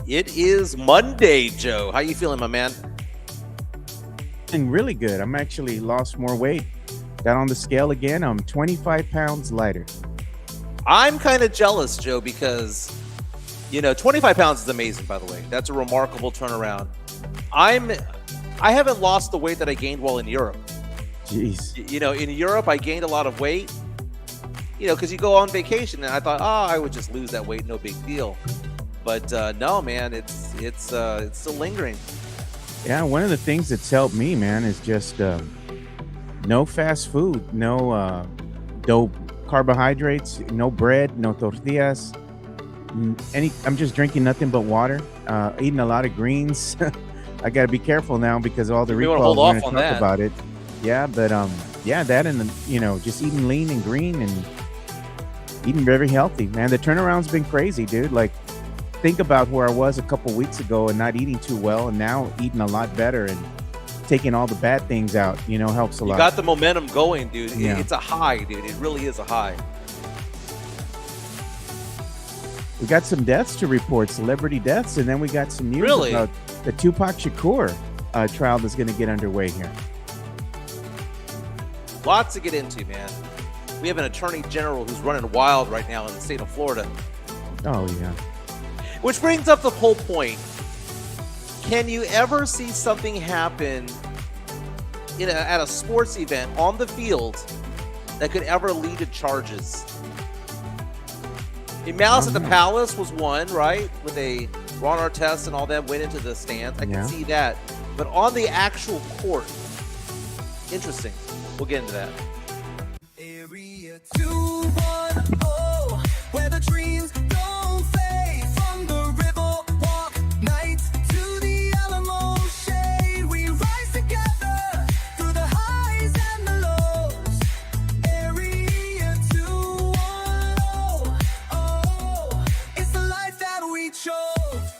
It is Monday, Joe. How you feeling, my man? Feeling really good. I'm actually lost more weight. Got on the scale again. I'm 25 pounds lighter. I'm kind of jealous, Joe, because 25 pounds is amazing. By the way, that's a remarkable turnaround. I'm I haven't lost the weight that I gained while in Europe. Jeez. In Europe, I gained a lot of weight. Because you go on vacation, and I thought, I would just lose that weight, no big deal. But no, man, it's still lingering. Yeah, one of the things that's helped me, man, is just no fast food, no carbohydrates, no bread, no tortillas. I'm just drinking nothing but water, eating a lot of greens. I got to be careful now because all the You want to recalls hold are going off to on talk that. about it. Yeah, but that and just eating lean and green and eating very healthy, man. The turnaround's been crazy, dude. Like, think about where I was a couple weeks ago and not eating too well, and now eating a lot better and taking all the bad things out, helps a You lot. got the momentum going, dude. Yeah. It's a high, dude. It really is a high. We got some deaths to report, celebrity deaths, and then we got some news Really? about the Tupac Shakur trial that's going to get underway here. Lots to get into, man. We have an attorney general who's running wild right now in the state of Florida. Oh, yeah. Which brings up the whole point. Can you ever see something happen at a sports event on the field that could ever lead to charges? Malice at the Palace was one, right? When Ron Artest and all them went into the stands. I can see that. But on the actual court, interesting. We'll get into that. Area 210, where the dreams don't fade. From the river walk nights to the Alamo shade, we rise together through the highs and the lows. Area 210, oh, it's the life that we chose.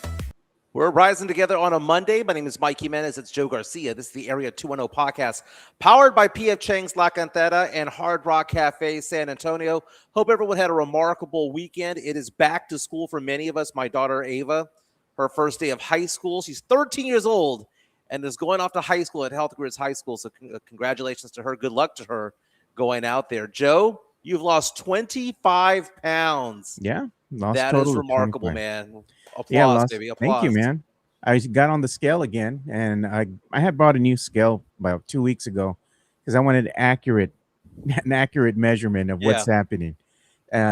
We're rising together on a Monday. My name is Mike Jimenez. It's Joe Garcia. This is the Area 210 podcast, powered by P.F. Chang's La Cantera and Hard Rock Cafe San Antonio. Hope everyone had a remarkable weekend. It is back to school for many of us. My daughter, Ava, her first day of high school. She's 13 years old and is going off to high school at Health Grids High School. So congratulations to her. Good luck to her going out there. Joe, you've lost 25 pounds. Yeah. That is remarkable, man. Applause, baby. Applause. Thank you, man. I got on the scale again, and I had bought a new scale about 2 weeks ago because I wanted an accurate measurement of what's happening.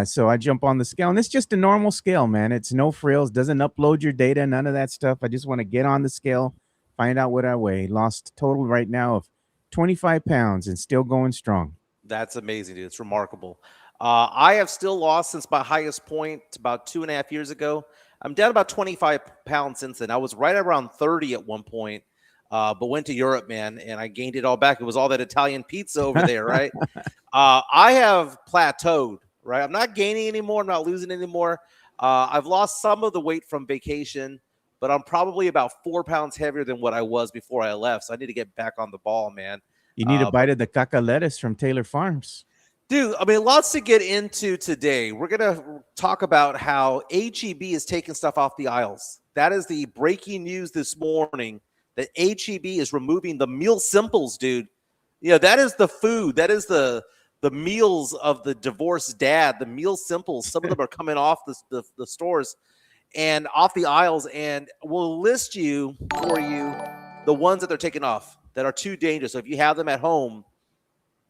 So I jump on the scale, and it's just a normal scale, man. It's no frills, doesn't upload your data, none of that stuff. I just want to get on the scale, find out what I weigh. Lost total right now of 25 pounds and still going strong. That's amazing, dude. It's remarkable. I have still lost since my highest point about 2.5 years ago. I'm down about 25 pounds since then. I was right around 30 at one point, but went to Europe, man, and I gained it all back. It was all that Italian pizza over there, right? I have plateaued, right? I'm not gaining anymore. I'm not losing anymore. I've lost some of the weight from vacation, but I'm probably about 4 pounds heavier than what I was before I left. So I need to get back on the ball, man. You need a bite of the caca lettuce from Taylor Farms. Dude, I mean, lots to get into today. We're going to talk about how HEB is taking stuff off the aisles. That is the breaking news this morning, that HEB is removing the meal simples, dude. That is the food. That is the meals of the divorced dad, the meal simples. Some of them are coming off the stores and off the aisles, and we'll list for you the ones that they're taking off that are too dangerous. So if you have them at home,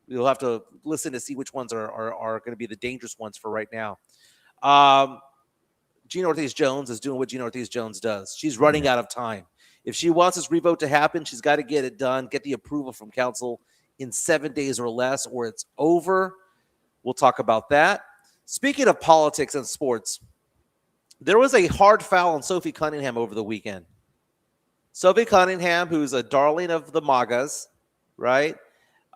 you'll have to listen to see which ones are going to be the dangerous ones for right now. Gina Ortiz Jones is doing what Gina Ortiz Jones does. She's running out of time. If she wants this revote to happen, she's got to get it done, get the approval from council in 7 days or less, or it's over. We'll talk about that. Speaking of politics and sports, there was a hard foul on Sophie Cunningham over the weekend. Sophie Cunningham, who's a darling of the MAGAs, right,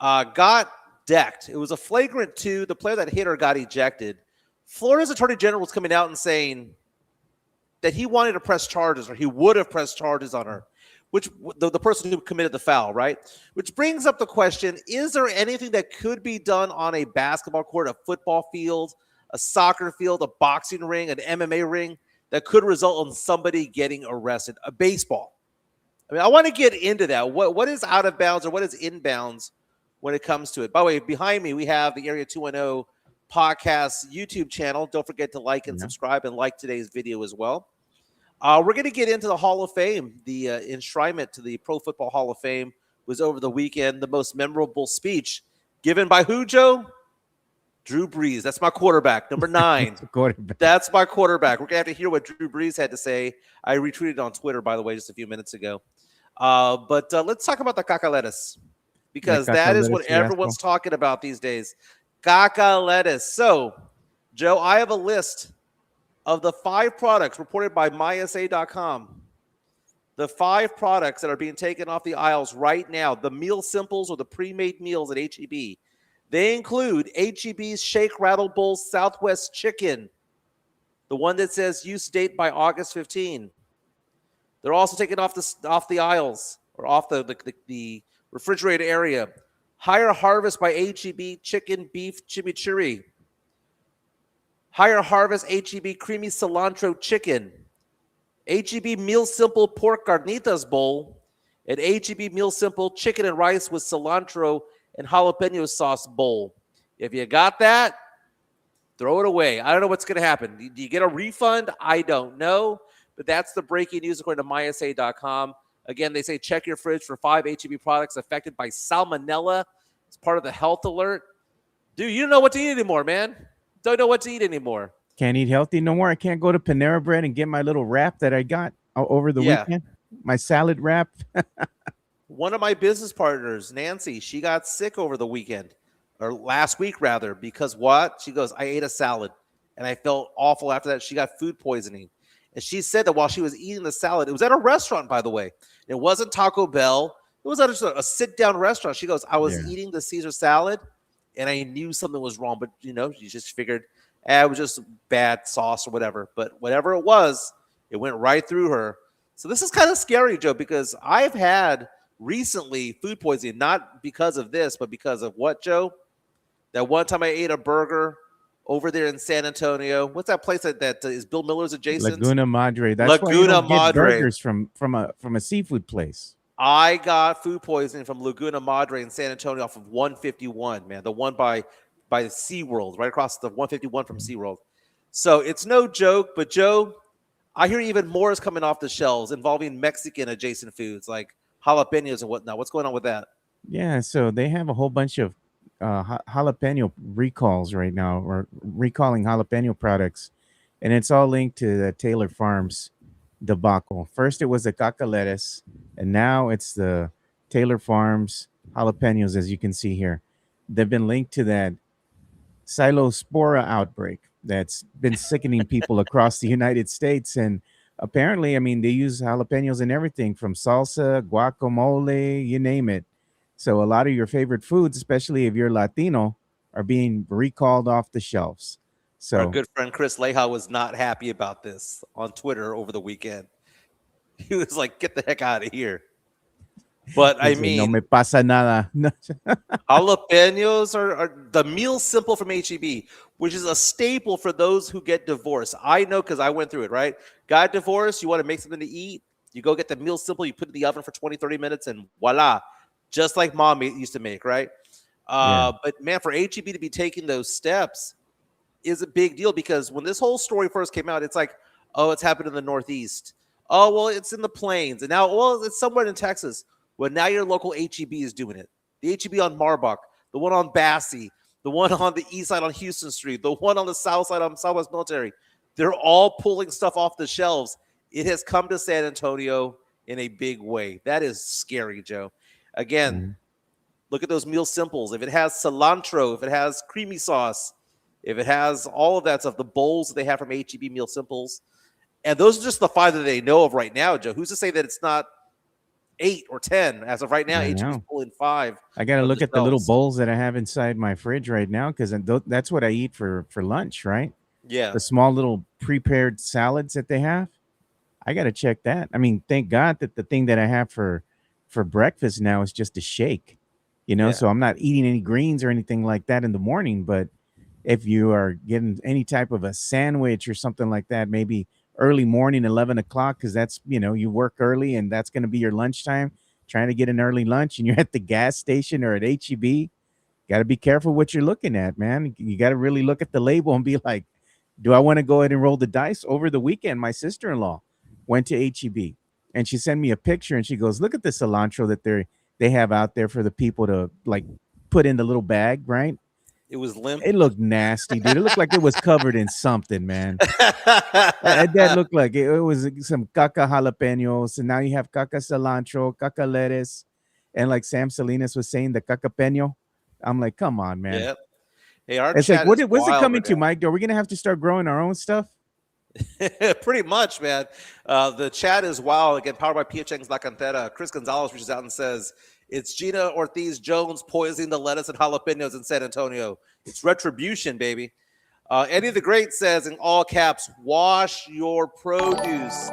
got decked. It was a flagrant 2. The player that hit her got ejected. Florida's attorney general was coming out and saying that he wanted to press charges, or he would have pressed charges on her, which the person who committed the foul, right? Which brings up the question, is there anything that could be done on a basketball court, a football field, a soccer field, a boxing ring, an MMA ring that could result in somebody getting arrested. A baseball. I mean, I want to get into that. What is out of bounds or what is inbounds when it comes to it? By the way, behind me, we have the Area 210 podcast YouTube channel. Don't forget to like and subscribe and like today's video as well. We're going to get into the Hall of Fame. The enshrinement to the Pro Football Hall of Fame was over the weekend. The most memorable speech given by who, Joe? Drew Brees. That's my quarterback, number 9. That's my quarterback. We're going to have to hear what Drew Brees had to say. I retweeted on Twitter, by the way, just a few minutes ago. But let's talk about the cacaletas, because that is what everyone's talking about these days. Cacaletas. So, Joe, I have a list of the 5 products reported by mysa.com. The 5 products that are being taken off the aisles right now, the meal simples or the pre-made meals at HEB. They include HEB's Shake Rattle Bowl Southwest Chicken, the one that says use date by August 15. They're also taking off the aisles or off the refrigerator area. Higher Harvest by HEB Chicken Beef Chimichurri. Higher Harvest HEB Creamy Cilantro Chicken. HEB Meal Simple Pork Carnitas Bowl. And HEB Meal Simple Chicken and Rice with Cilantro and jalapeno sauce bowl. If you got that, throw it away. I don't know what's going to happen. Do you get a refund? I don't know. But that's the breaking news according to mysa.com. Again, they say check your fridge for 5 HEB products affected by salmonella. It's part of the health alert. Dude, you don't know what to eat anymore, man. Don't know what to eat anymore. Can't eat healthy no more. I can't go to Panera Bread and get my little wrap that I got over the weekend. My salad wrap. One of my business partners, Nancy, she got sick over the weekend, or last week rather, because what? She goes, I ate a salad and I felt awful after that. She got food poisoning. And she said that while she was eating the salad, it was at a restaurant, by the way. It wasn't Taco Bell. It was at a sit-down restaurant. She goes, I was eating the Caesar salad and I knew something was wrong, but you just figured it was just bad sauce or whatever. But whatever it was, it went right through her. So this is kind of scary, Joe, because I've had recently food poisoning, not because of this, but because of what, Joe? That one time I ate a burger over there in San Antonio. What's that place that is Bill Miller's adjacent? Laguna Madre. That's Laguna why you don't Madre. Get burgers from a seafood place. I got food poisoning from Laguna Madre in San Antonio off of 151, man. The one by SeaWorld, right across the 151 from SeaWorld. So it's no joke, but Joe, I hear even more is coming off the shelves involving Mexican adjacent foods like jalapenos and whatnot. What's going on with that? Yeah, so they have a whole bunch of jalapeno recalls right now, or recalling jalapeno products, and it's all linked to the Taylor Farms debacle. First, it was the cacaletas, and now it's the Taylor Farms jalapenos, as you can see here. They've been linked to that Xylospora outbreak that's been sickening people across the United States. And apparently, I mean, they use jalapenos in everything from salsa, guacamole, you name it. So a lot of your favorite foods, especially if you're Latino, are being recalled off the shelves. So our good friend Chris Leja was not happy about this on Twitter over the weekend. He was like, get the heck out of here. But I mean, no me pasa nada. Jalapenos are the meal simple from HEB, which is a staple for those who get divorced. I know because I went through it, right? Got divorced, you want to make something to eat, you go get the meal simple, you put it in the oven for 20, 30 minutes, and voila. Just like mom used to make, right? But man, for HEB to be taking those steps is a big deal, because when this whole story first came out, it's like, oh, it's happened in the Northeast. Oh, well, it's in the Plains. And now, well, it's somewhere in Texas. Well, now your local HEB is doing it. The HEB on Marbach, the one on Bassey, the one on the east side on Houston Street, the one on the south side on Southwest Military. They're all pulling stuff off the shelves. It has come to San Antonio in a big way. That is scary, Joe. Again, look at those meal simples. If it has cilantro, if it has creamy sauce, if it has all of that stuff, the bowls that they have from HEB meal simples. And those are just the 5 that they know of right now, Joe. Who's to say that it's not 8 or 10 as of right now? HEB's pulling 5. I got to look at the little bowls that I have inside my fridge right now, because that's what I eat for lunch, right? Yeah. The small little prepared salads that they have. I got to check that. I mean, thank God that the thing that I have for breakfast now is just a shake, so I'm not eating any greens or anything like that in the morning. But if you are getting any type of a sandwich or something like that, maybe early morning, 11 o'clock, because that's, you work early and that's going to be your lunchtime, trying to get an early lunch, and you're at the gas station or at HEB. Got to be careful what you're looking at, man. You got to really look at the label and be like, do I want to go ahead and roll the dice? Over the weekend, my sister-in-law went to HEB and she sent me a picture and she goes, look at the cilantro that they have out there for the people to like put in the little bag, right? It was limp. It looked nasty, dude. It looked like it was covered in something, man. That looked like it was some caca jalapenos, and now you have caca cilantro, caca lettuce, and like Sam Salinas was saying, the caca peño. I'm like, come on, man. Yep. Hey, our It's chat like, is what's it wild coming right to, now. Mike? Are we gonna have to start growing our own stuff? Pretty much, man. The chat is wild. Again, powered by PHX La Cantera. Chris Gonzalez reaches out and says, it's Gina Ortiz Jones poisoning the lettuce and jalapenos in San Antonio. It's retribution, baby. Eddie the Great says in all caps, wash your produce.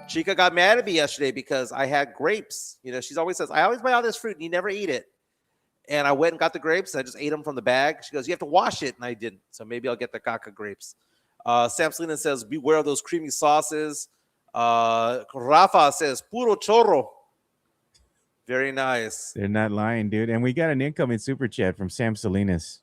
Chica got mad at me yesterday because I had grapes. She always says, I always buy all this fruit and you never eat it. And I went and got the grapes and I just ate them from the bag. She goes, you have to wash it. And I didn't. So maybe I'll get the caca grapes. Sam Salinas says, beware of those creamy sauces. Rafa says, puro chorro. Very nice. They're not lying, dude. And we got an incoming super chat from Sam Salinas.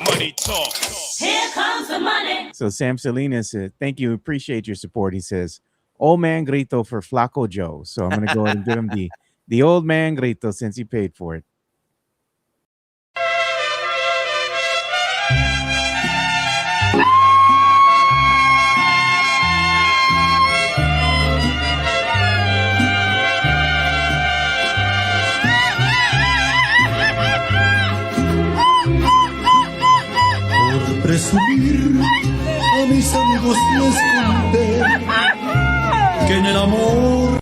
Money talk. Here comes the money. So Sam Salinas said, thank you. Appreciate your support. He says, old man grito for Flaco Joe. So I'm going to go ahead and give him the old man grito since he paid for it. Presumir a mis amigos les conté que en el amor.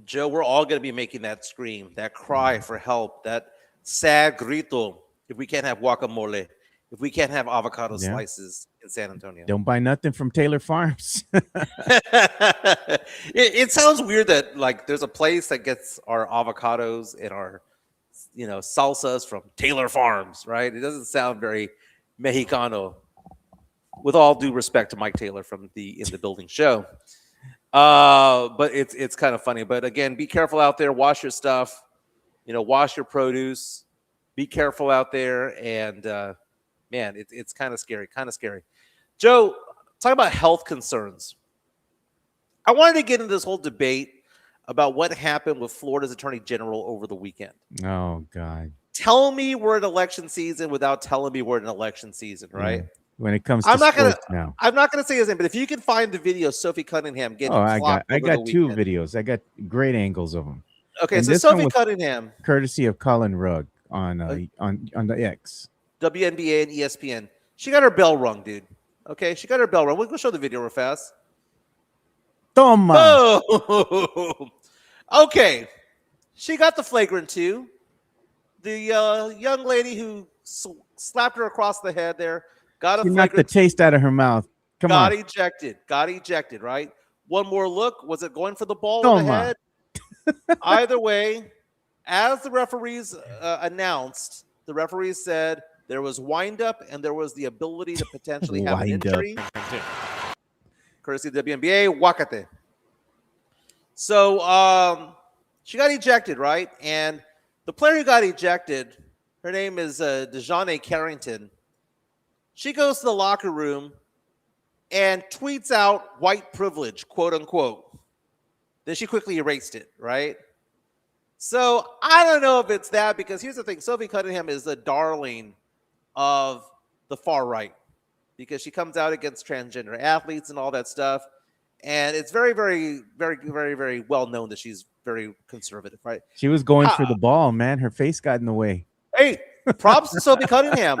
Joe, we're all going to be making that scream, that cry for help, that sad grito if we can't have guacamole, if we can't have avocado slices in San Antonio. Don't buy nothing from Taylor Farms. It sounds weird that like there's a place that gets our avocados and our salsas from Taylor Farms, right? It doesn't sound very Mexicano, with all due respect to Mike Taylor from the In the Building show. But it's kind of funny. But again, be careful out there. Wash your stuff. Wash your produce. Be careful out there. And man, it's kind of scary. Kind of scary. Joe, talk about health concerns. I wanted to get into this whole debate about what happened with Florida's Attorney General over the weekend. Oh God. Tell me we're in election season without telling me we're in election season, right? Yeah. When it comes to I'm not gonna say his name, but if you can find the video of Sophie Cunningham getting I got two weekend. videos. I got great angles of them. Okay, and so Sophie Cunningham, courtesy of Colin Rugg on the X, WNBA and ESPN. She got her bell rung, dude. Okay, she got her bell rung. We'll show the video real fast. Toma. Oh, okay. She got the flagrant 2. The young lady who slapped her across the head there got a She knocked the taste out of her mouth. Got ejected, right? One more look. Was it going for the ball in the head? Either way, as the referees announced, the referees said there was wind-up and there was the ability to potentially have an injury. Courtesy of the WNBA, Wakate. So she got ejected, right? And the player who got ejected, her name is Dejane Carrington. She goes to the locker room and tweets out white privilege, quote unquote. Then she quickly erased it, right? So I don't know if it's that, because here's the thing. Sophie Cunningham is a darling of the far right because she comes out against transgender athletes and all that stuff. And it's very, very, very, very, very well known that she's very conservative, right? She was going for the ball, man. Her face got in the way. Hey, props to Sophie Cunningham.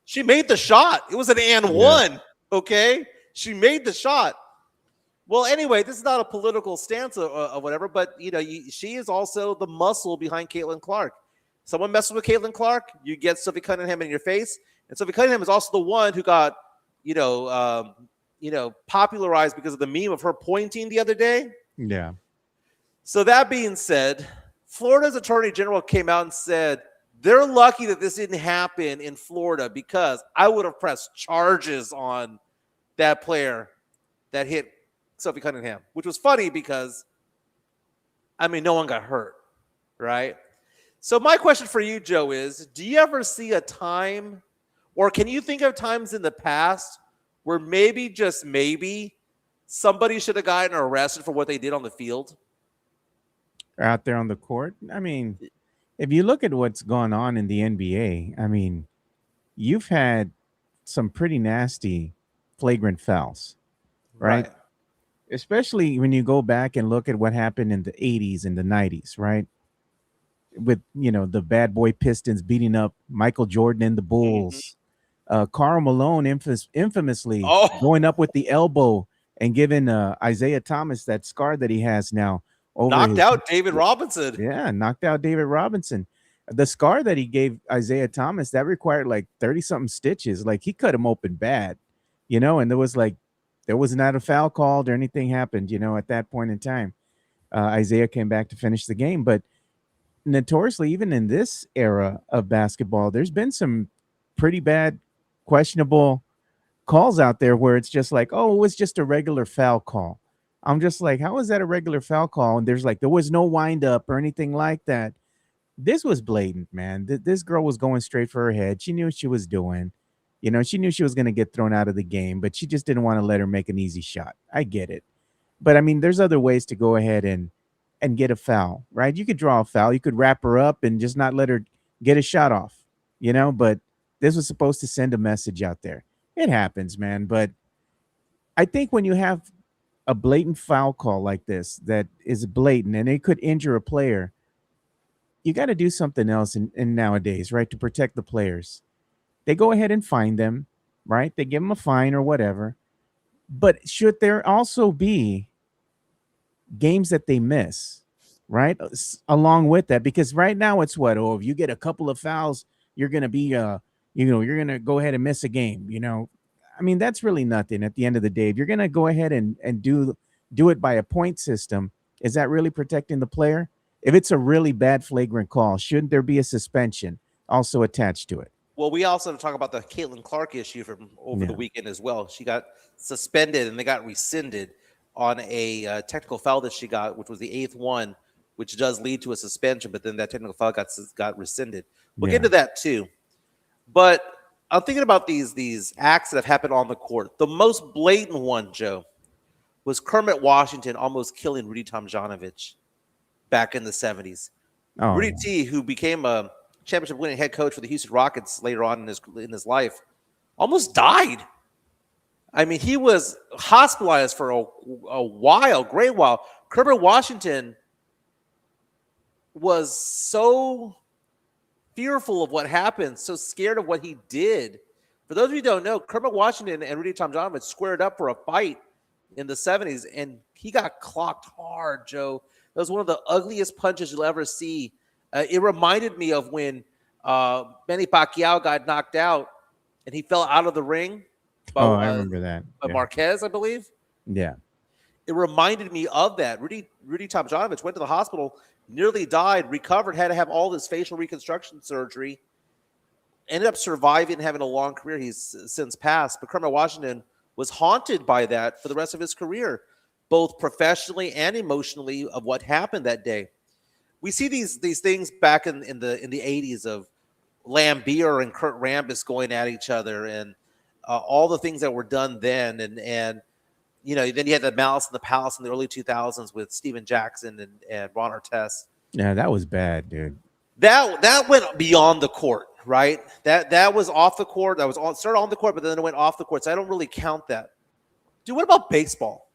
She made the shot. It was an and one, okay? She made the shot. Well, anyway, this is not a political stance or whatever, but she is also the muscle behind Caitlin Clark. Someone messes with Caitlin Clark, you get Sophie Cunningham in your face, and Sophie Cunningham is also the one who got, popularized because of the meme of her pointing the other day. Yeah. So that being said, Florida's Attorney General came out and said they're lucky that this didn't happen in Florida, because I would have pressed charges on that player that hit Sophie Cunningham, which was funny because, I mean, no one got hurt, right? So my question for you, Joe, is do you ever see a time, or can you think of times in the past where maybe, just maybe, somebody should have gotten arrested for what they did on the field? Out there on the court. I mean, if you look at what's going on in the NBA, I mean, you've had some pretty nasty flagrant fouls, right? Especially when you go back and look at what happened in the 80s and the 90s, right? With, the bad boy Pistons beating up Michael Jordan and the Bulls. Karl Malone infamously Oh, going up with the elbow and giving Isaiah Thomas that scar that he has now over knocked his, out David Robinson. yeah, knocked out David Robinson. The scar that he gave Isaiah Thomas, that required like 30 something stitches. Like he cut him open bad, and there was not a foul called or anything happened, at that point in time. Isaiah came back to finish the game. But notoriously, even in this era of basketball, there's been some pretty bad, questionable calls out there where it's just like, oh, it was just a regular foul call. I'm just like, how is that a regular foul call? And there was no wind up or anything like that. This was blatant, man. This girl was going straight for her head. She knew what she was doing. She knew she was going to get thrown out of the game, but she just didn't want to let her make an easy shot. I get it. But I mean, there's other ways to go ahead and get a foul, right? You could draw a foul. You could wrap her up and just not let her get a shot off, but this was supposed to send a message out there. It happens, man. But I think when you have a blatant foul call like this that is blatant and it could injure a player, you got to do something else in nowadays, right? To protect the players. They go ahead and fine them, right? They give them a fine or whatever. But should there also be games that they miss, right? Along with that, because right now it's what? Oh, if you get a couple of fouls, you're going to be, you're going to go ahead and miss a game, I mean, that's really nothing at the end of the day. If you're going to go ahead and do it by a point system, is that really protecting the player? If it's a really bad flagrant call, shouldn't there be a suspension also attached to it? Well, we also have to talk about the Caitlin Clark issue from over the weekend as well. She got suspended and they got rescinded on a technical foul that she got, which was the 8th one, which does lead to a suspension, but then that technical foul got rescinded. We'll get into that too. But I'm thinking about these acts that have happened on the court. The most blatant one, Joe, was Kermit Washington almost killing Rudy Tomjanovich back in the 70s. Oh, Rudy T, who became a championship-winning head coach for the Houston Rockets later on in his life, almost died. I mean, he was hospitalized for a while, great while. Kermit Washington was so fearful of what happened, so scared of what he did. For those of you who don't know, Kermit Washington and Rudy Tomjanovich squared up for a fight in the 70s, and he got clocked hard, Joe. That was one of the ugliest punches you'll ever see. It reminded me of when Manny Pacquiao got knocked out and he fell out of the ring. I remember that. By Marquez, I believe. Yeah. It reminded me of that. Rudy Tomjanovich went to the hospital, nearly died, recovered, had to have all this facial reconstruction surgery, ended up surviving and having a long career. He's since passed. But Kermit Washington was haunted by that for the rest of his career, both professionally and emotionally, of what happened that day. We see these things back in the 80s of Lambeer and Kurt Rambis going at each other, and all the things that were done then, and then you had the Malice in the Palace in the early 2000s with Steven Jackson and Ron Artest. Yeah, that was bad, dude. That went beyond the court, right? That was off the court. That was started on the court, but then it went off the court. So I don't really count that. Dude, what about baseball?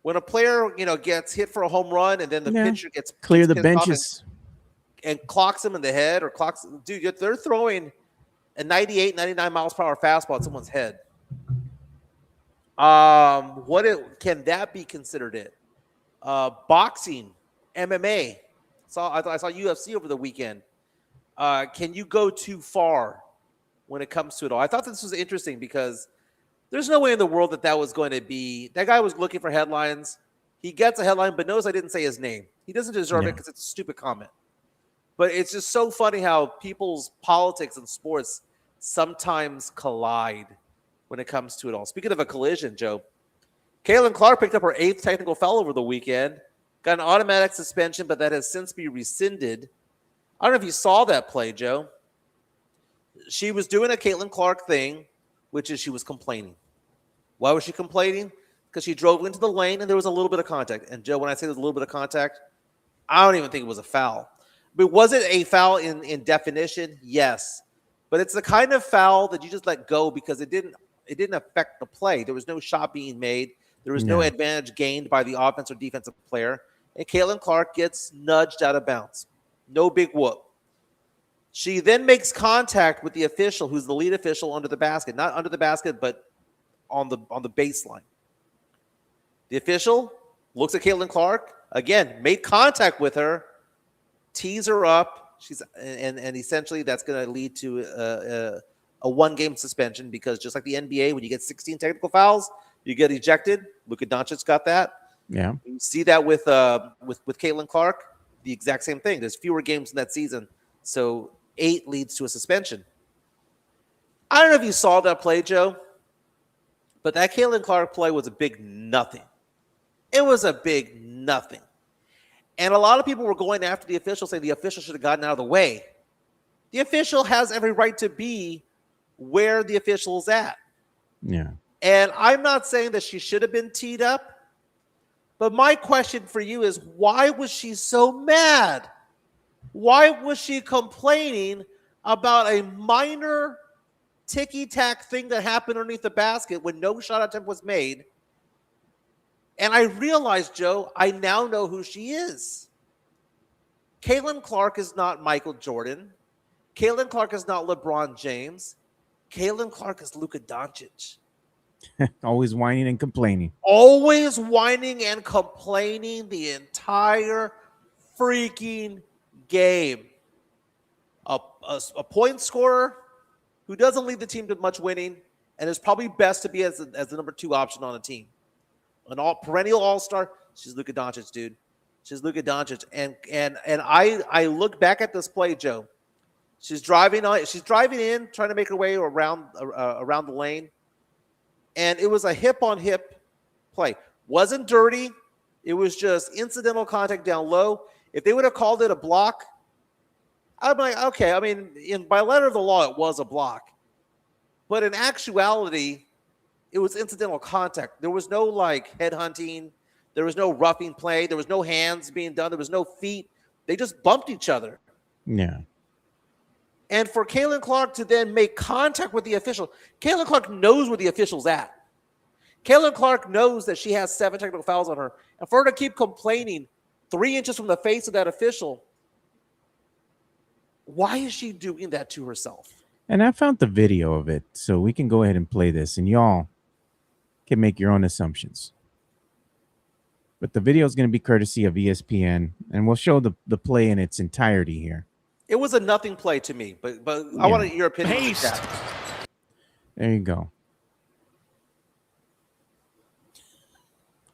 When a player, gets hit for a home run and then the pitcher gets clear the benches and clocks him in the head or dude, they're throwing a 98, 99 miles per hour fastball at someone's head. Can that be considered it? Boxing, MMA. I saw UFC over the weekend. Can you go too far when it comes to it all? I thought this was interesting because there's no way in the world that was going to be. That guy was looking for headlines. He gets a headline, but knows I didn't say his name. He doesn't deserve it because it's a stupid comment. But it's just so funny how people's politics and sports sometimes collide when it comes to it all. Speaking of a collision, Joe, Caitlin Clark picked up her 8th technical foul over the weekend, got an automatic suspension, but that has since been rescinded. I don't know if you saw that play, Joe. She was doing a Caitlin Clark thing, which is she was complaining. Why was she complaining? Because she drove into the lane and there was a little bit of contact. And Joe, when I say there's a little bit of contact, I don't even think it was a foul. But was it a foul in definition? Yes. But it's the kind of foul that you just let go because it didn't affect the play. There was no shot being made. There was no advantage gained by the offense or defensive player. And Caitlin Clark gets nudged out of bounds. No big whoop. She then makes contact with the official, who's the lead official under the basket. Not under the basket, but on the baseline. The official looks at Caitlin Clark, again, made contact with her, tees her up. And essentially that's going to lead to a one-game suspension because just like the NBA, when you get 16 technical fouls, you get ejected. Luka Doncic got that. Yeah. You see that with Caitlin Clark, the exact same thing. There's fewer games in that season, so 8 leads to a suspension. I don't know if you saw that play, Joe, but that Caitlin Clark play was a big nothing. It was a big nothing. And a lot of people were going after the official, saying the official should have gotten out of the way. The official has every right to be where the official is at. Yeah. And I'm not saying that she should have been teed up, but my question for you is, why was she so mad? Why was she complaining about a minor ticky-tack thing that happened underneath the basket when no shot attempt was made? And I realized, Joe, I now know who she is. Caitlin Clark is not Michael Jordan. Caitlin Clark is not LeBron James. Caitlin Clark is Luka Doncic. Always whining and complaining. Always whining and complaining the entire freaking game. A point scorer who doesn't lead the team to much winning and is probably best to be as the number 2 option on a team. An perennial all-star. She's Luka Doncic, dude. She's Luka Doncic. And I look back at this play, Joe. She's driving in, trying to make her way around the lane. And it was a hip-on-hip play. Wasn't dirty. It was just incidental contact down low. If they would have called it a block, I'd be like, okay. I mean, by letter of the law, it was a block. But in actuality, it was incidental contact. There was no, head hunting. There was no roughing play. There was no hands being done. There was no feet. They just bumped each other. Yeah. And for Caitlin Clark to then make contact with the official, Caitlin Clark knows where the official's at. Caitlin Clark knows that she has 7 technical fouls on her. And for her to keep complaining 3 inches from the face of that official, why is she doing that to herself? And I found the video of it, so we can go ahead and play this, and y'all can make your own assumptions. But the video is going to be courtesy of ESPN, and we'll show the play in its entirety here. It was a nothing play to me, but I want your opinion. Paste. There you go.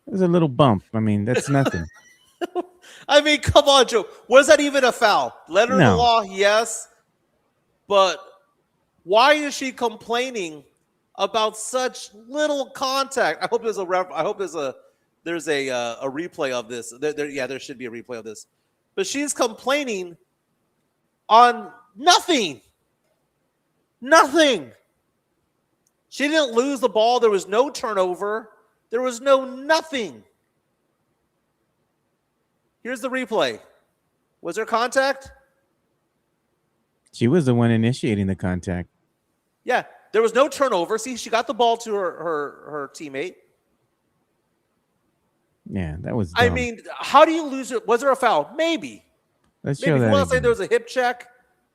There's a little bump. I mean, that's nothing. I mean, come on, Joe. Was that even a foul? Letter of the No. law, yes. But why is she complaining about such little contact? I hope there's a replay of this. There should be a replay of this. But she's complaining on nothing. Nothing. She didn't lose the ball. There was no turnover. There was no nothing. Here's the replay. Was there contact? She was the one initiating the contact. Yeah, there was no turnover. See, she got the ball to her teammate. Yeah, that was dumb. I mean, how do you lose it? Was there a foul? Maybe. Let's Maybe show if you that want to say again. there was a hip check.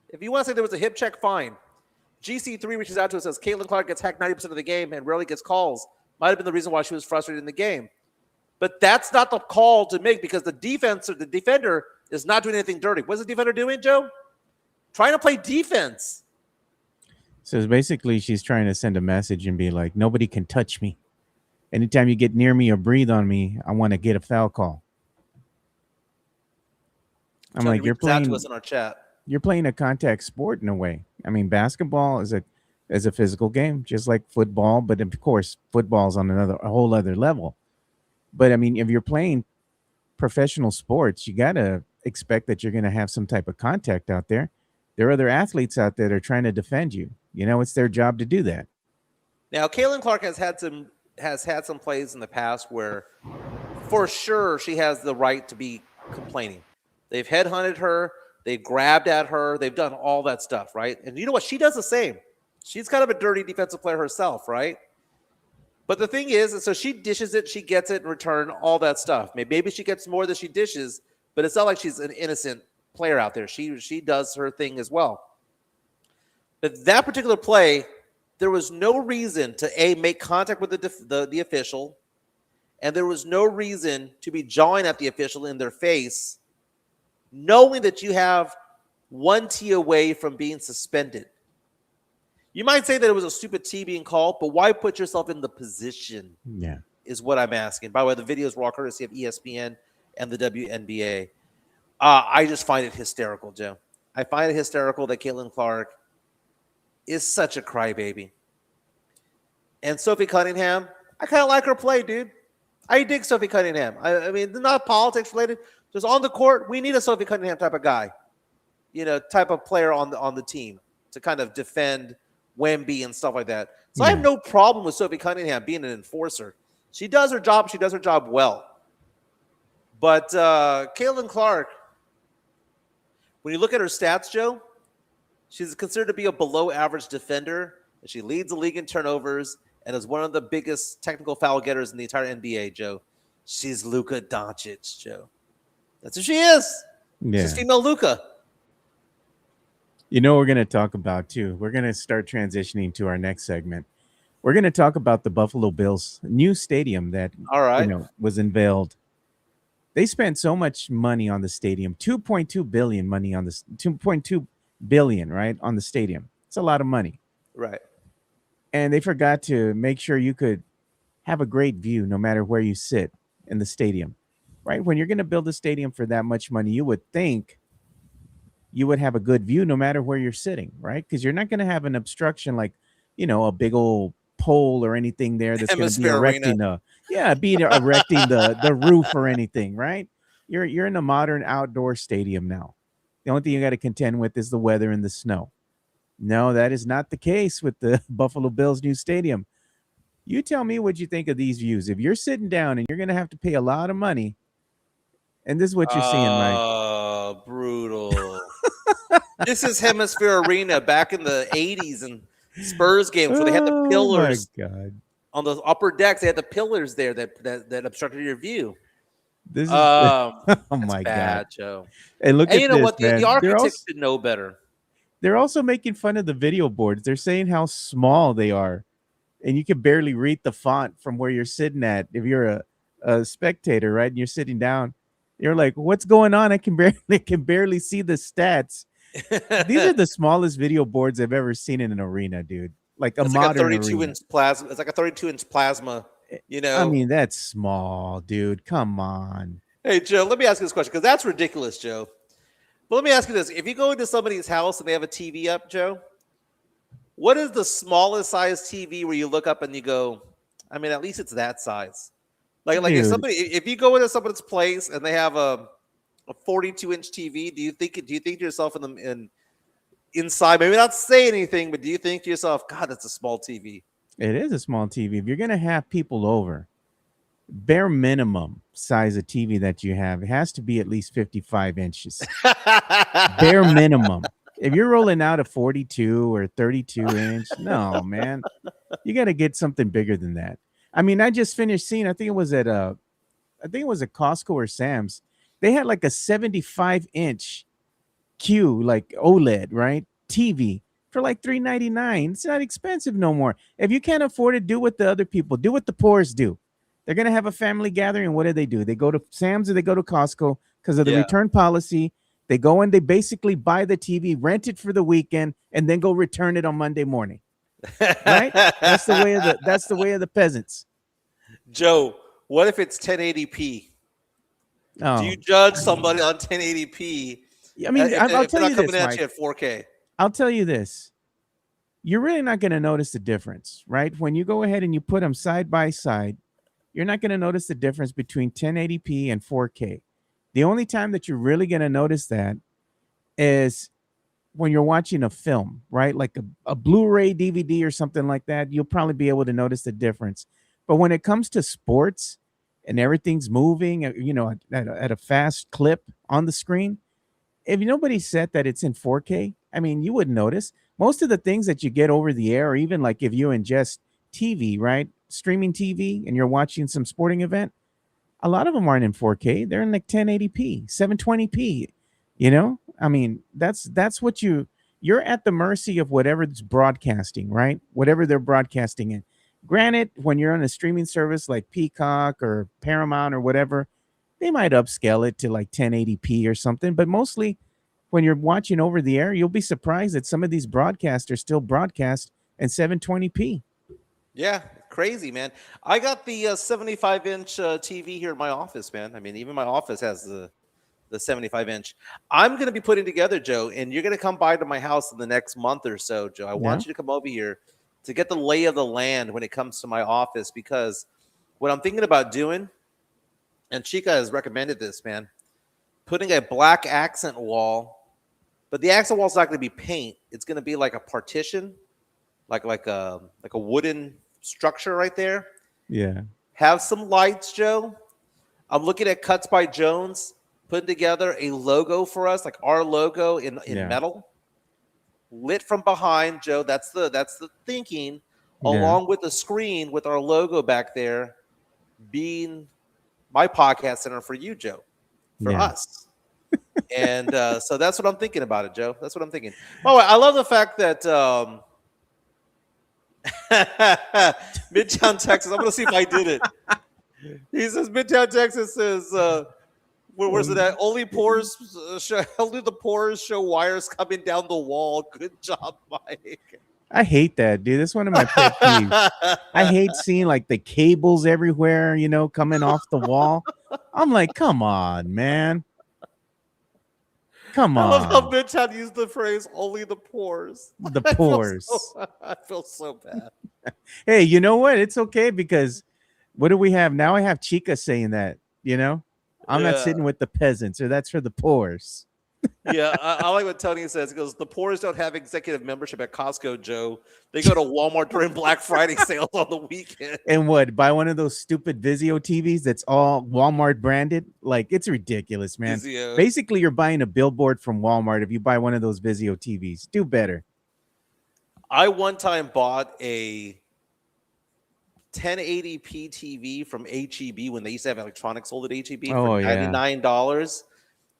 If you want to say there was a hip check, fine. GC3 reaches out to us, says Caitlin Clark gets hacked 90% of the game and rarely gets calls. Might have been the reason why she was frustrated in the game. But that's not the call to make because the defense or the defender is not doing anything dirty. What's the defender doing, Joe? Trying to play defense. So basically, she's trying to send a message and be like, nobody can touch me. Anytime you get near me or breathe on me, I want to get a foul call. I'm Trying like, to you're reach out playing. to us in our chat. You're playing a contact sport in a way. I mean, basketball is a physical game, just like football. But of course, football's on a whole other level. But I mean, if you're playing professional sports, you got to expect that you're going to have some type of contact out there. There are other athletes out there that are trying to defend you. You know, it's their job to do that. Now, Caitlin Clark has had some plays in the past where, for sure, she has the right to be complaining. They've headhunted her, they've grabbed at her, they've done all that stuff, right? And you know what? She does the same. She's kind of a dirty defensive player herself, right? But the thing is, so she dishes it, she gets it in return, all that stuff. Maybe she gets more than she dishes, but it's not like she's an innocent player out there. She does her thing as well. But that particular play, there was no reason to make contact with the official, and there was no reason to be jawing at the official in their face, knowing that you have one T away from being suspended. You might say that it was a stupid T being called, but why put yourself in the position? Yeah. Is what I'm asking. By the way, the videos were all courtesy of ESPN and the WNBA. I just find it hysterical, Joe. I find it hysterical that Caitlin Clark is such a crybaby. And Sophie Cunningham, I kind of like her play, dude. I dig Sophie Cunningham. I mean, not politics related. Just on the court, we need a Sophie Cunningham type of guy, type of player on the team to kind of defend Wemby and stuff like that. So I have no problem with Sophie Cunningham being an enforcer. She does her job. She does her job well. But Caitlin Clark, when you look at her stats, Joe, she's considered to be a below-average defender. And she leads the league in turnovers and is one of the biggest technical foul getters in the entire NBA, Joe. She's Luka Doncic, Joe. That's who she is. Yeah. She's female Luka. You know what we're going to talk about, too? We're going to start transitioning to our next segment. We're going to talk about the Buffalo Bills' new stadium that was unveiled. They spent so much money on the stadium, $2.2 billion money on this, $2.2 billion, right, on the stadium. It's a lot of money. Right. And they forgot to make sure you could have a great view no matter where you sit in the stadium, right? When you're going to build a stadium for that much money, you would think you would have a good view no matter where you're sitting, right? Because you're not going to have an obstruction like, a big old pole or anything there that's going to be erecting erecting the roof or anything, right? You're in a modern outdoor stadium now. The only thing you got to contend with is the weather and the snow. No, that is not the case with the Buffalo Bills new stadium. You tell me what you think of these views. If you're sitting down and you're going to have to pay a lot of money, and this is what you're seeing, right? Oh, brutal. This is Hemisphere Arena back in the 80s and Spurs games where they had the pillars on the upper decks. They had the pillars there that obstructed your view. This is oh my bad, God, Joe. And look and at you know this, what? The architects should know better. They're also making fun of the video boards. They're saying how small they are, and you can barely read the font from where you're sitting at. If you're a spectator, right, and you're sitting down, you're like, "What's going on? I can barely see the stats." These are the smallest video boards I've ever seen in an arena, dude. Like it's modern like a 32-inch plasma. It's like a 32-inch plasma. I mean, that's small, dude. Come on. Hey, Joe, let me ask you this question because that's ridiculous, Joe. But let me ask you this. If you go into somebody's house and they have a TV up, Joe, what is the smallest size TV where you look up and you go, I mean, at least it's that size. Like if you go into somebody's place and they have a 42-inch TV, do you think to yourself inside, maybe not say anything, but do you think to yourself, God, that's a small TV? It is a small TV. If you're going to have people over, bare minimum size of TV that you have, it has to be at least 55 inches. Bare minimum. If you're rolling out a 42 or 32 inch, no, man. You got to get something bigger than that. I mean, I just finished seeing, I think it was at Costco or Sam's. They had like a 75-inch like OLED, right? TV for like $3.99. It's not expensive no more. If you can't afford it, do what the other people do, what the poor's do. They're going to have a family gathering. What do? They go to Sam's or they go to Costco because of the return policy. They go and they basically buy the TV, rent it for the weekend, and then go return it on Monday morning. Right? That's the way of the peasants. Joe, what if it's 1080p? Oh, do you judge somebody on 1080p? I mean, I'll tell you this, Mike. At 4K. I'll tell you this. You're really not going to notice the difference, right? When you go ahead and you put them side by side, you're not going to notice the difference between 1080p and 4K. The only time that you're really going to notice that is when you're watching a film, right? Like a Blu-ray DVD or something like that, you'll probably be able to notice the difference. But when it comes to sports and everything's moving, at a fast clip on the screen, if nobody said that it's in 4K, I mean, you wouldn't notice. Most of the things that you get over the air, or even like if you ingest TV, right? Streaming TV and you're watching some sporting event, a lot of them aren't in 4K. They're in like 1080p, 720p. I mean, that's what you're at the mercy of whatever's broadcasting, right? Whatever they're broadcasting in. Granted, when you're on a streaming service like Peacock or Paramount or whatever, they might upscale it to like 1080p or something. But mostly when you're watching over the air, you'll be surprised that some of these broadcasters still broadcast in 720p. Yeah, crazy, man. I got the 75-inch TV here in my office, man. I mean, even my office has the 75-inch. I'm going to be putting together, Joe, and you're going to come by to my house in the next month or so, Joe. I want you to come over here to get the lay of the land when it comes to my office, because what I'm thinking about doing, and Chica has recommended this, man, putting a black accent wall, but the accent wall is not going to be paint. It's going to be like a partition, like a wooden structure right there. Yeah. Have some lights, Joe. I'm looking at Cuts by Jones, putting together a logo for us, like our logo in metal, lit from behind, Joe. That's the thinking, along with the screen with our logo back there, being my podcast center for you, Joe, for us. And so that's what I'm thinking about it, Joe. That's what I'm thinking. Oh, I love the fact that Midtown Texas. I'm going to see if I did it. He says Midtown Texas says, where's it at? Only the pores show wires coming down the wall. Good job, Mike. I hate that, dude. That's one of my pet peeves. I hate seeing like the cables everywhere, coming off the wall. I'm like, come on, man. Come on. I love how Midtown used the phrase "only the pores." The pores. I feel so bad. Hey, you know what? It's okay, because what do we have now? I have Chica saying that. I'm not sitting with the peasants, or that's for the pores. Yeah, I like what Tony says. He goes, the pores don't have executive membership at Costco, Joe. They go to Walmart during Black Friday sales on the weekend. And what? Buy one of those stupid Vizio TVs that's all Walmart branded? Like, it's ridiculous, man. Vizio. Basically, you're buying a billboard from Walmart if you buy one of those Vizio TVs. Do better. I one time bought a 1080p TV from HEB when they used to have electronics sold at HEB for $99.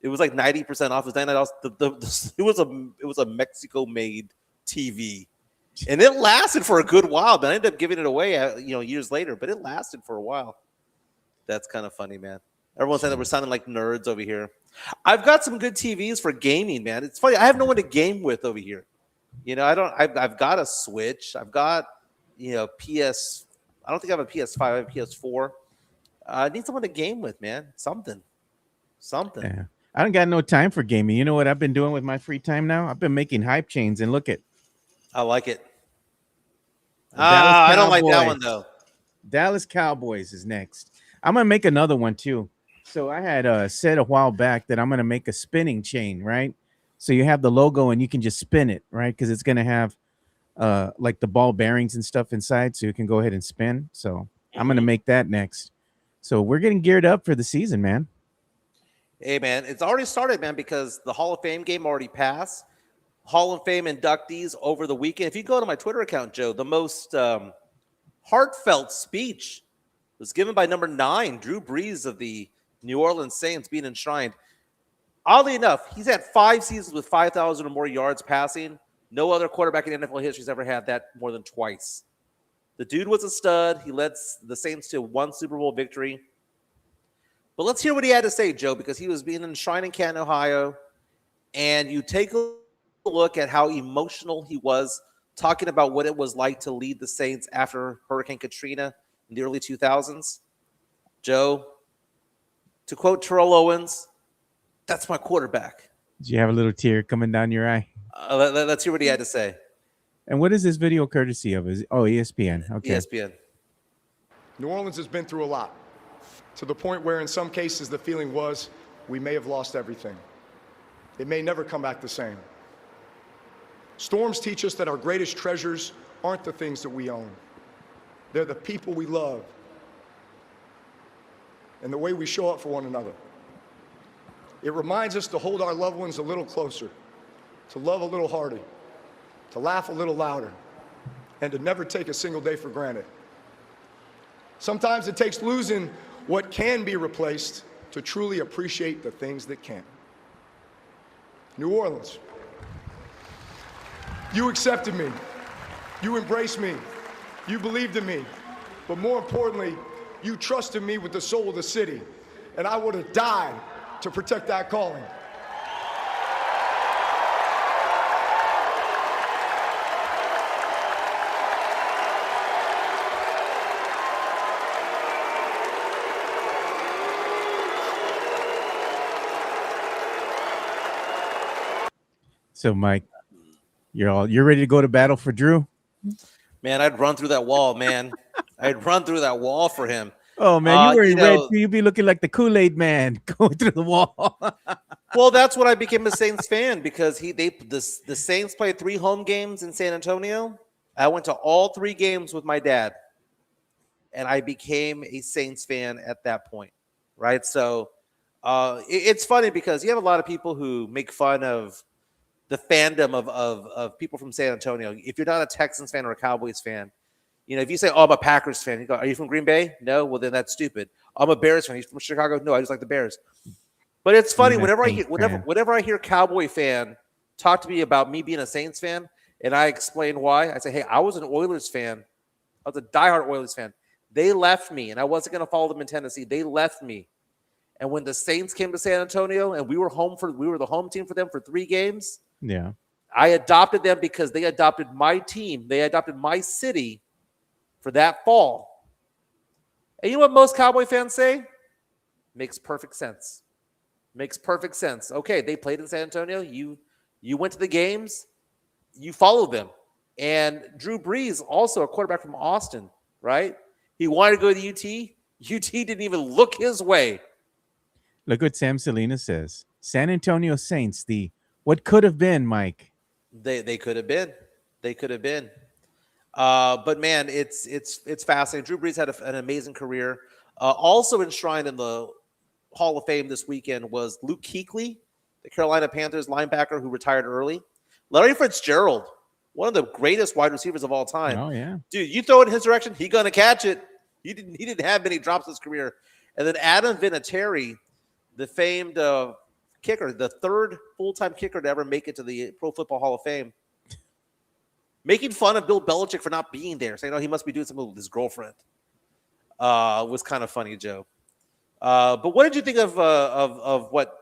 It was like 90% off. It was $99. It was a Mexico-made TV, and it lasted for a good while. But I ended up giving it away, years later. But it lasted for a while. That's kind of funny, man. Everyone's saying that we're sounding like nerds over here. I've got some good TVs for gaming, man. It's funny. I have no one to game with over here. I've got a Switch. I've got PS. I don't think I have a PS5. I have a PS4. I need someone to game with, man. Something. Yeah. I don't got no time for gaming. You know what I've been doing with my free time now? I've been making hype chains, and look at. I like it. I don't like that one though. Dallas Cowboys is next. I'm gonna make another one too. So I had said a while back that I'm gonna make a spinning chain, right? So you have the logo and you can just spin it, right? Because it's gonna have like the ball bearings and stuff inside, so you can go ahead and spin. So I'm gonna make that next. So we're getting geared up for the season, man. Hey, man, it's already started, man, because the Hall of Fame game already passed. Hall of Fame inductees over the weekend. If you go to my Twitter account, Joe, the most heartfelt speech was given by number 9, Drew Brees of the New Orleans Saints, being enshrined. Oddly enough, he's had 5 seasons with 5,000 or more yards passing. No other quarterback in NFL history has ever had that more than twice. The dude was a stud. He led the Saints to 1 Super Bowl victory. But let's hear what he had to say, Joe, because he was being enshrined in Canton, Ohio. And you take a look at how emotional he was, talking about what it was like to lead the Saints after Hurricane Katrina in the early 2000s. Joe, to quote Terrell Owens, that's my quarterback. Did you have a little tear coming down your eye? Let's hear what he had to say. And what is this video courtesy of? ESPN. Okay. ESPN. New Orleans has been through a lot, to the point where in some cases the feeling was we may have lost everything. It may never come back the same. Storms teach us that our greatest treasures aren't the things that we own. They're the people we love and the way we show up for one another. It reminds us to hold our loved ones a little closer, to love a little harder, to laugh a little louder, and to never take a single day for granted. Sometimes it takes losing what can be replaced to truly appreciate the things that can't. New Orleans, you accepted me, you embraced me, you believed in me, but more importantly, you trusted me with the soul of the city, and I would have died to protect that calling. So, Mike, you're ready to go to battle for Drew? Man, I'd run through that wall, man. I'd run through that wall for him. Oh man, you were you red. know- You'd be looking like the Kool-Aid man going through the wall. Well, that's when I became a Saints fan, because the Saints played 3 home games in San Antonio. I went to all 3 games with my dad, and I became a Saints fan at that point, right? So it's funny because you have a lot of people who make fun of the fandom of people from San Antonio. If you're not a Texans fan or a Cowboys fan, you know, if you say, "Oh, I'm a Packers fan," you go, "Are you from Green Bay?" No, well then that's stupid. I'm a Bears fan. He's from Chicago. No, I just like the Bears. But it's funny whenever I hear Cowboy fan talk to me about me being a Saints fan, and I explain why. I say, "Hey, I was an Oilers fan. I was a diehard Oilers fan. They left me, and I wasn't going to follow them in Tennessee. They left me, and when the Saints came to San Antonio, and we were the home team for them for 3 games. Yeah, I adopted them because they adopted my team. They adopted my city for that fall. And you know what most Cowboy fans say? Makes perfect sense. Makes perfect sense. Okay, they played in San Antonio. You went to the games. You followed them. And Drew Brees, also a quarterback from Austin, right? He wanted to go to UT. UT didn't even look his way. look what Sam Salinas says. San Antonio Saints, the what could have been, Mike. They could have been. They could have been. But man, it's fascinating. Drew Brees had an amazing career. Also enshrined in the Hall of Fame this weekend was Luke Kuechly, the Carolina Panthers linebacker who retired early. Larry Fitzgerald, one of the greatest wide receivers of all time. Oh yeah, Dude, you throw it in his direction, he's gonna catch it. He didn't have many drops in his career. And then Adam Vinatieri, the famed kicker, the 3rd full-time kicker to ever make it to the Pro Football Hall of Fame, making fun of Bill Belichick for not being there, saying, "Oh, he must be doing something with his girlfriend." Was kind of funny, Joe. But what did you think of what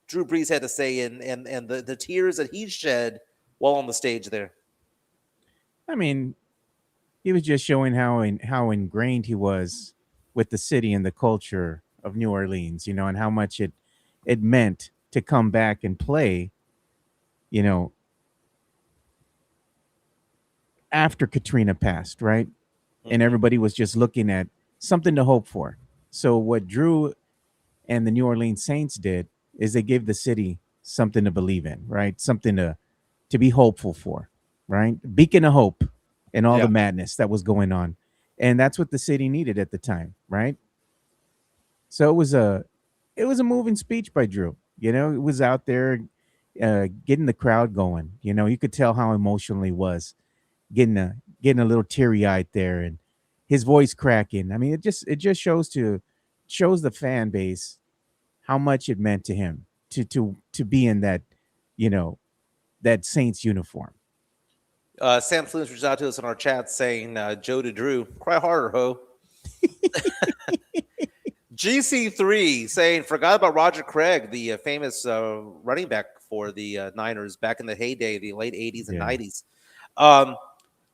Drew Brees had to say and the tears that he shed while on the stage there? I mean, he was just showing how ingrained he was with the city and the culture of New Orleans, you know, and how much it meant to come back and play, you know, after Katrina passed, right? And everybody was just looking at something to hope for. So what Drew and the New Orleans Saints did is they gave the city something to believe in, right? Something to be hopeful for, right? Beacon of hope in all the madness that was going on. And that's what the city needed at the time, right? So it was a moving speech by Drew. You know, it was out there getting the crowd going. You know, you could tell how emotional he was, getting a little teary-eyed there, and his voice cracking. I mean, it just shows the fan base how much it meant to him to be in that, you know, that Saints uniform. Sam Slims reached out to us in our chat saying, "Joe to Drew, cry harder, ho." GC3 saying, "Forgot about Roger Craig, the famous running back for the Niners back in the heyday, the late 80s and 90s."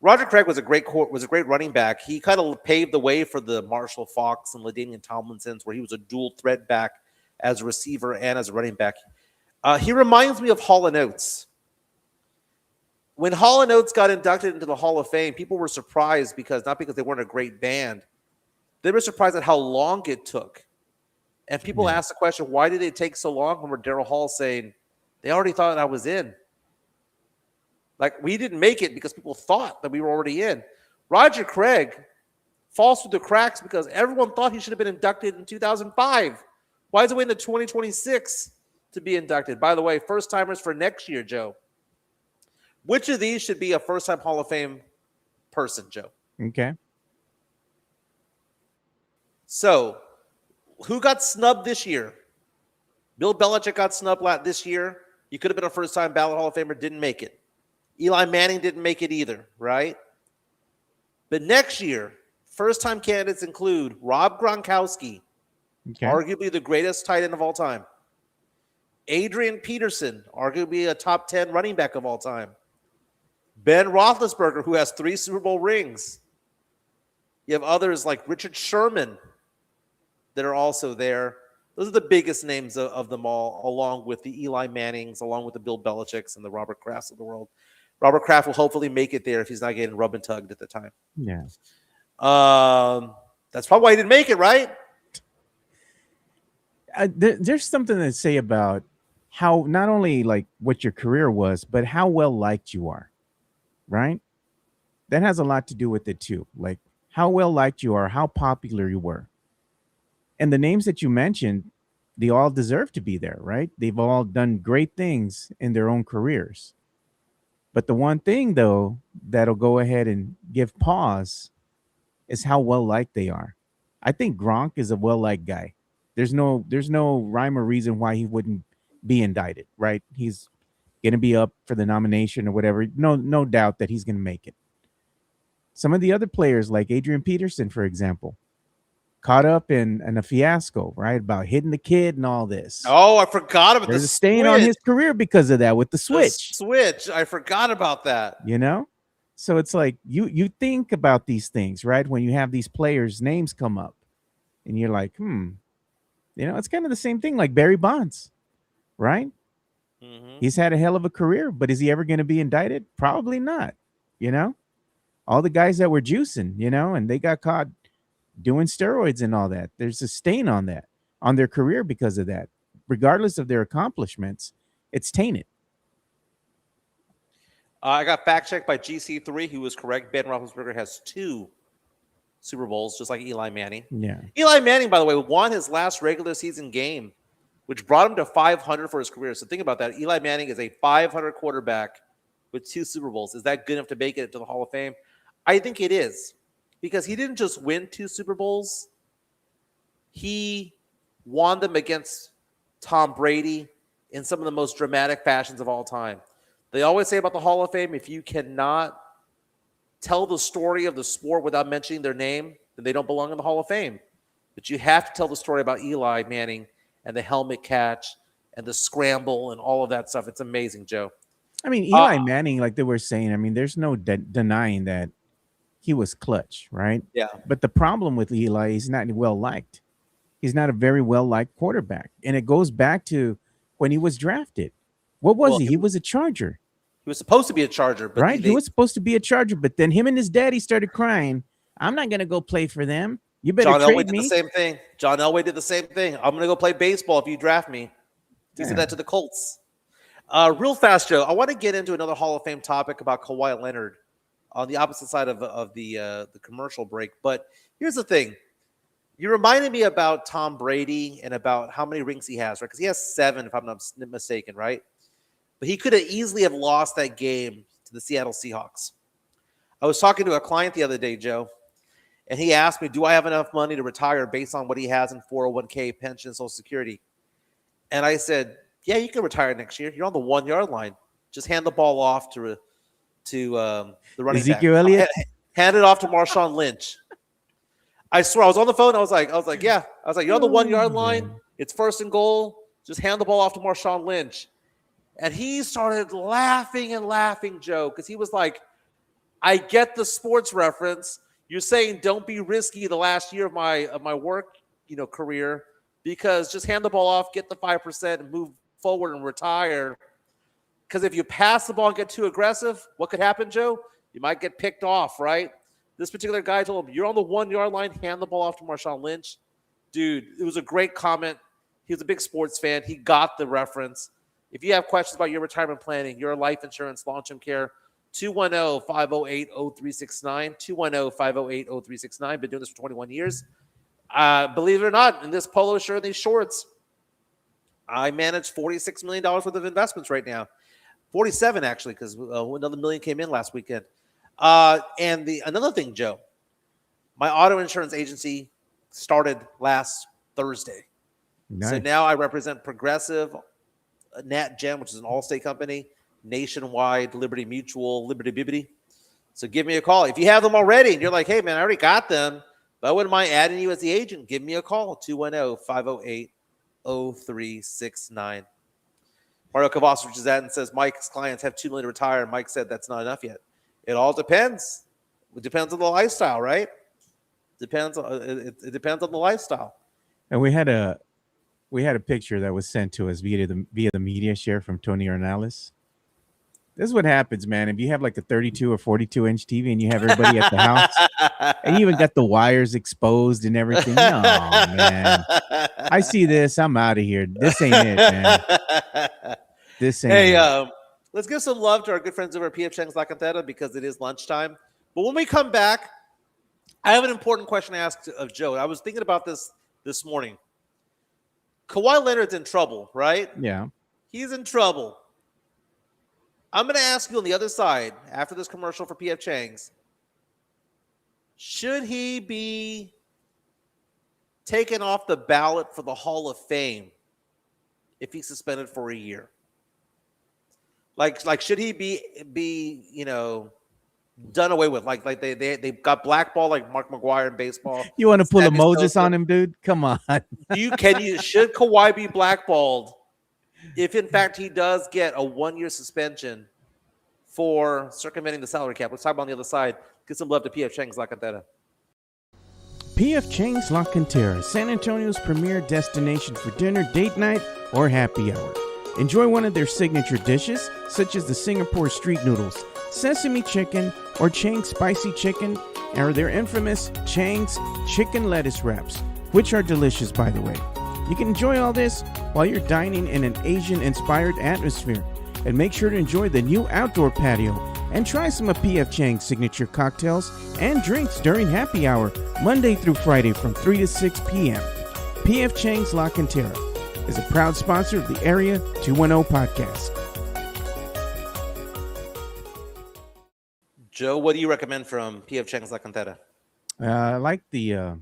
Roger Craig was a great running back. He kind of paved the way for the Marshall Faulks and LaDainian Tomlinsons, where he was a dual threat back as a receiver and as a running back. He reminds me of Hall & Oates. When Hall & Oates got inducted into the Hall of Fame, people were surprised not because they weren't a great band, They were surprised at how long it took. And people ask the question, why did it take so long? Remember Daryl Hall saying, they already thought I was in. Like, we didn't make it because people thought that we were already in. Roger Craig falls through the cracks because everyone thought he should have been inducted in 2005. Why is it waiting to 2026 to be inducted? By the way, first-timers for next year, Joe. Which of these should be a first-time Hall of Fame person, Joe? Okay. So, who got snubbed this year? Bill Belichick got snubbed this year. He could have been a first-time ballot Hall of Famer, didn't make it. Eli Manning didn't make it either, right? But next year, first-time candidates include Rob Gronkowski, arguably the greatest tight end of all time. Adrian Peterson, arguably a top 10 running back of all time. Ben Roethlisberger, who has 3 Super Bowl rings. You have others like Richard Sherman that are also there. Those are the biggest names of them all, along with the Eli Mannings, along with the Bill Belichicks and the Robert Krafts of the world. Robert Kraft will hopefully make it there if he's not getting rub and tugged at the time. Yeah. That's probably why he didn't make it, right? There's something to say about how not only like what your career was, but how well liked you are, right? That has a lot to do with it too. Like how well liked you are, how popular you were. And the names that you mentioned, they all deserve to be there, right? They've all done great things in their own careers. But the one thing, though, that'll go ahead and give pause is how well liked they are. I think Gronk is a well liked guy. There's no rhyme or reason why he wouldn't be indicted, right? He's gonna be up for the nomination or whatever. No doubt that he's gonna make it. Some of the other players, like Adrian Peterson, for example, caught up in a fiasco, right? About hitting the kid and all this. Oh, I forgot about There's a stain on his career because of that with the switch. I forgot about that. You know? So it's like you think about these things, right? When you have these players' names come up and you're like, it's kind of the same thing like Barry Bonds, right? Mm-hmm. He's had a hell of a career, but is he ever going to be indicted? Probably not. All the guys that were juicing, and they got caught doing steroids and all that. There's a stain on that, on their career because of that. Regardless of their accomplishments, it's tainted. I got fact checked by GC3. He was correct. Ben Roethlisberger has 2 Super Bowls, just like Eli Manning. Yeah. Eli Manning, by the way, won his last regular season game, which brought him to 500 for his career. So think about that. Eli Manning is a 500 quarterback with 2 Super Bowls. Is that good enough to make it to the Hall of Fame? I think it is. Because he didn't just win 2 Super Bowls. He won them against Tom Brady in some of the most dramatic fashions of all time. They always say about the Hall of Fame, if you cannot tell the story of the sport without mentioning their name, then they don't belong in the Hall of Fame. But you have to tell the story about Eli Manning and the helmet catch and the scramble and all of that stuff. It's amazing, Joe. I mean, Eli Manning, like they were saying, there's no denying that he was clutch, right? Yeah. But the problem with Eli, he's not well liked. He's not a very well liked quarterback. And it goes back to when he was drafted. What was he? He was a Charger. He was supposed to be a Charger. But right? He was supposed to be a Charger. But then him and his daddy started crying, I'm not going to go play for them. You better John trade Elway did me. the same thing. John Elway did the same thing. I'm going to go play baseball if you draft me. He said that to the Colts. Real fast, Joe, I want to get into another Hall of Fame topic about Kawhi Leonard on the opposite side of the commercial break. But here's the thing. You reminded me about Tom Brady and about how many rings he has, right? Because he has 7, if I'm not mistaken, right? But he could have easily have lost that game to the Seattle Seahawks. I was talking to a client the other day, Joe, and he asked me, do I have enough money to retire based on what he has in 401k, pension, Social Security? And I said, yeah, you can retire next year. You're on the 1-yard line. Just hand the ball off to the running Ezekiel back. Elliott? Hand it off to Marshawn Lynch. I swear, I was on the phone. I was like, yeah. I was like, you're on the 1-yard line. It's 1st and goal. Just hand the ball off to Marshawn Lynch. And he started laughing and laughing, Joe, because he was like, I get the sports reference. You're saying don't be risky the last year of my work, career, because just hand the ball off, get the 5%, and move forward and retire. Because if you pass the ball and get too aggressive, what could happen, Joe? You might get picked off, right? This particular guy told him, "You're on the 1-yard line. Hand the ball off to Marshawn Lynch." Dude, it was a great comment. He was a big sports fan. He got the reference. If you have questions about your retirement planning, your life insurance, long-term care, 210-508-0369, 210-508-0369. Been doing this for 21 years. Believe it or not, in this polo shirt and these shorts, I manage $46 million worth of investments right now. 47 actually, because another million came in last weekend. And another thing, Joe, my auto insurance agency started last Thursday. Nice. So now I represent Progressive, Nat Gem, which is an Allstate company, Nationwide, Liberty Mutual, Liberty Bibbity. So give me a call. If you have them already and you're like, hey, man, I already got them, but I wouldn't mind adding you as the agent, give me a call, 210-508-0369. Mario Cavas reaches out and says, Mike's clients have $2 million to retire. And Mike said that's not enough yet. It all depends. It depends on the lifestyle, right? It depends on the lifestyle. And we had a picture that was sent to us via the media share from Tony Ornales. This is what happens, man. If you have like a 32 or 42-inch TV and you have everybody at the house, and you even got the wires exposed and everything. No, man. I see this. I'm out of here. This ain't it, man. This ain't it. Let's give some love to our good friends over at PF Chang's La Cantera because it is lunchtime. But when we come back, I have an important question to ask of Joe. I was thinking about this morning. Kawhi Leonard's in trouble, right? Yeah. He's in trouble. I'm going to ask you on the other side, after this commercial for PF Chang's, should he be taken off the ballot for the Hall of Fame if he's suspended for a year? Like should he be done away with? Like they got blackballed like Mark McGwire in baseball. You want to pull a Moses on him, dude? Come on. Should Kawhi be blackballed if in fact he does get a 1-year suspension for circumventing the salary cap? Let's talk about on the other side. Get some love to PF Chang's La Cantera. PF Chang's La Cantera, San Antonio's premier destination for dinner, date night, or happy hour. Enjoy one of their signature dishes, such as the Singapore street noodles, sesame chicken, or Chang's spicy chicken, or their infamous Chang's chicken lettuce wraps, which are delicious, by the way. You can enjoy all this while you're dining in an Asian-inspired atmosphere. And make sure to enjoy the new outdoor patio and try some of PF Chang's signature cocktails and drinks during happy hour, Monday through Friday from 3 to 6 p.m. PF Chang's La Cantera is a proud sponsor of the Area 210 podcast. Joe, what do you recommend from PF Chang's La Cantera? I like the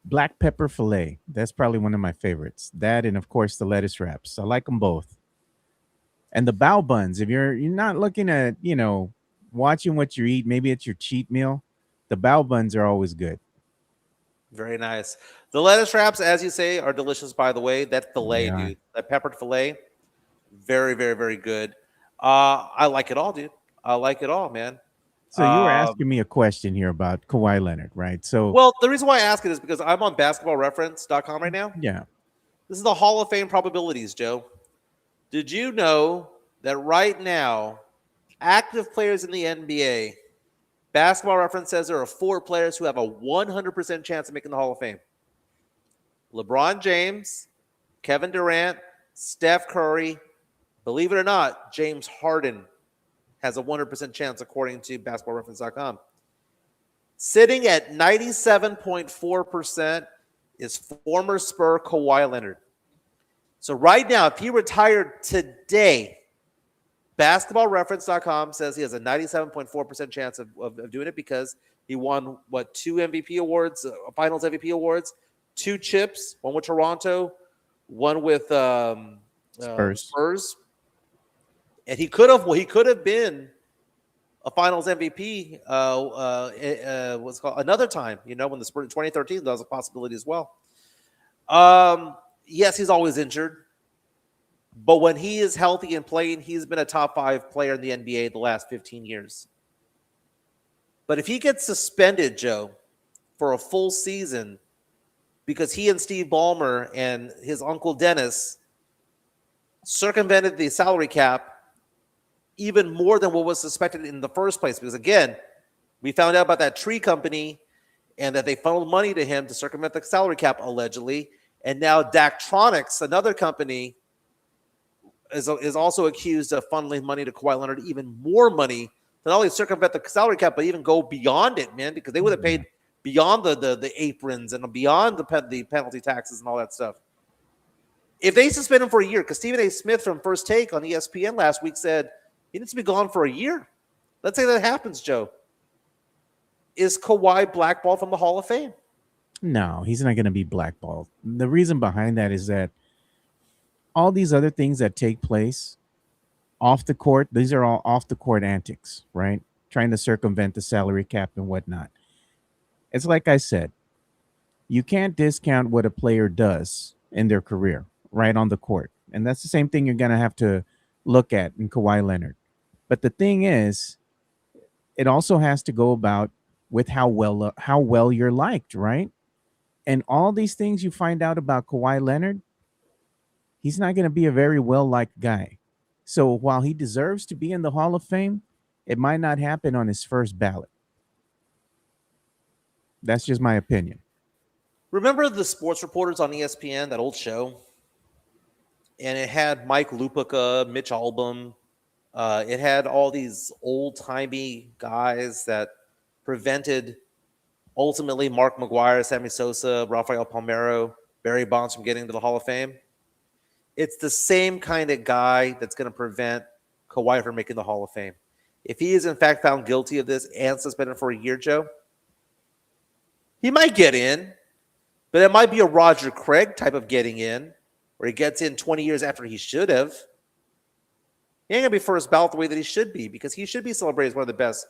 black pepper filet. That's probably one of my favorites. That and, of course, the lettuce wraps. I like them both. And the bao buns, if you're not looking at, watching what you eat, maybe it's your cheat meal, the bao buns are always good. Very nice. The lettuce wraps, as you say, are delicious, by the way. That filet, Yeah. dude, that peppered filet, very, very, very good. I like it all, dude. I like it all, man. So you were asking me a question here about Kawhi Leonard, right? So, Well, the reason why I ask it is because I'm on basketballreference.com right now. yeah. This is the Hall of Fame probabilities, Joe. Did you know that right now, active players in the NBA, Basketball Reference says there are 4 players who have a 100% chance of making the Hall of Fame? LeBron James, Kevin Durant, Steph Curry. Believe it or not, James Harden has a 100% chance according to basketballreference.com. Sitting at 97.4% is former Spur Kawhi Leonard. So right now, if he retired today, basketballreference.com says he has a 97.4% chance of doing it because he won, 2 MVP awards, finals MVP awards, 2 chips, one with Toronto, one with Spurs. And he could have been a finals MVP what's called another time, when the Spurs in 2013, that was a possibility as well. Yes, he's always injured. But when he is healthy and playing, he's been a top 5 player in the NBA the last 15 years. But if he gets suspended, Joe, for a full season because he and Steve Ballmer and his uncle Dennis circumvented the salary cap even more than what was suspected in the first place, because again, We found out about that tree company and that they funneled money to him to circumvent the salary cap, allegedly. And now Daktronics, another company, is also accused of funneling money to Kawhi Leonard, even more money to not only circumvent the salary cap, but even go beyond it, man, because they would have paid beyond the aprons and beyond the penalty taxes and all that stuff. If they suspend him for a year, because Stephen A. Smith from First Take on ESPN last week said he needs to be gone for a year. Let's say that happens, Joe. Is Kawhi blackballed from the Hall of Fame? No, he's not going to be blackballed. The reason behind that is that all these other things that take place off the court, these are all off the court antics, right? Trying to circumvent the salary cap and whatnot. It's like I said, you can't discount what a player does in their career right on the court. And that's the same thing you're going to have to look at in Kawhi Leonard. But the thing is, it also has to go about with how well you're liked, right? And all these things you find out about Kawhi Leonard, he's not going to be a very well-liked guy. So while he deserves to be in the Hall of Fame, it might not happen on his first ballot. That's just my opinion. Remember the sports reporters on ESPN, that old show? And it had Mike Lupica, Mitch Albom. It had all these old-timey guys that prevented, ultimately, Mark McGuire, Sammy Sosa, Rafael Palmeiro, Barry Bonds from getting to the Hall of Fame. It's the same kind of guy that's going to prevent Kawhi from making the Hall of Fame. If he is, in fact, found guilty of this and suspended for a year, Joe, he might get in, but it might be a Roger Craig type of getting in, where he gets in 20 years after he should have. He ain't going to be first ballot the way that he should be, because he should be celebrated as one of the best.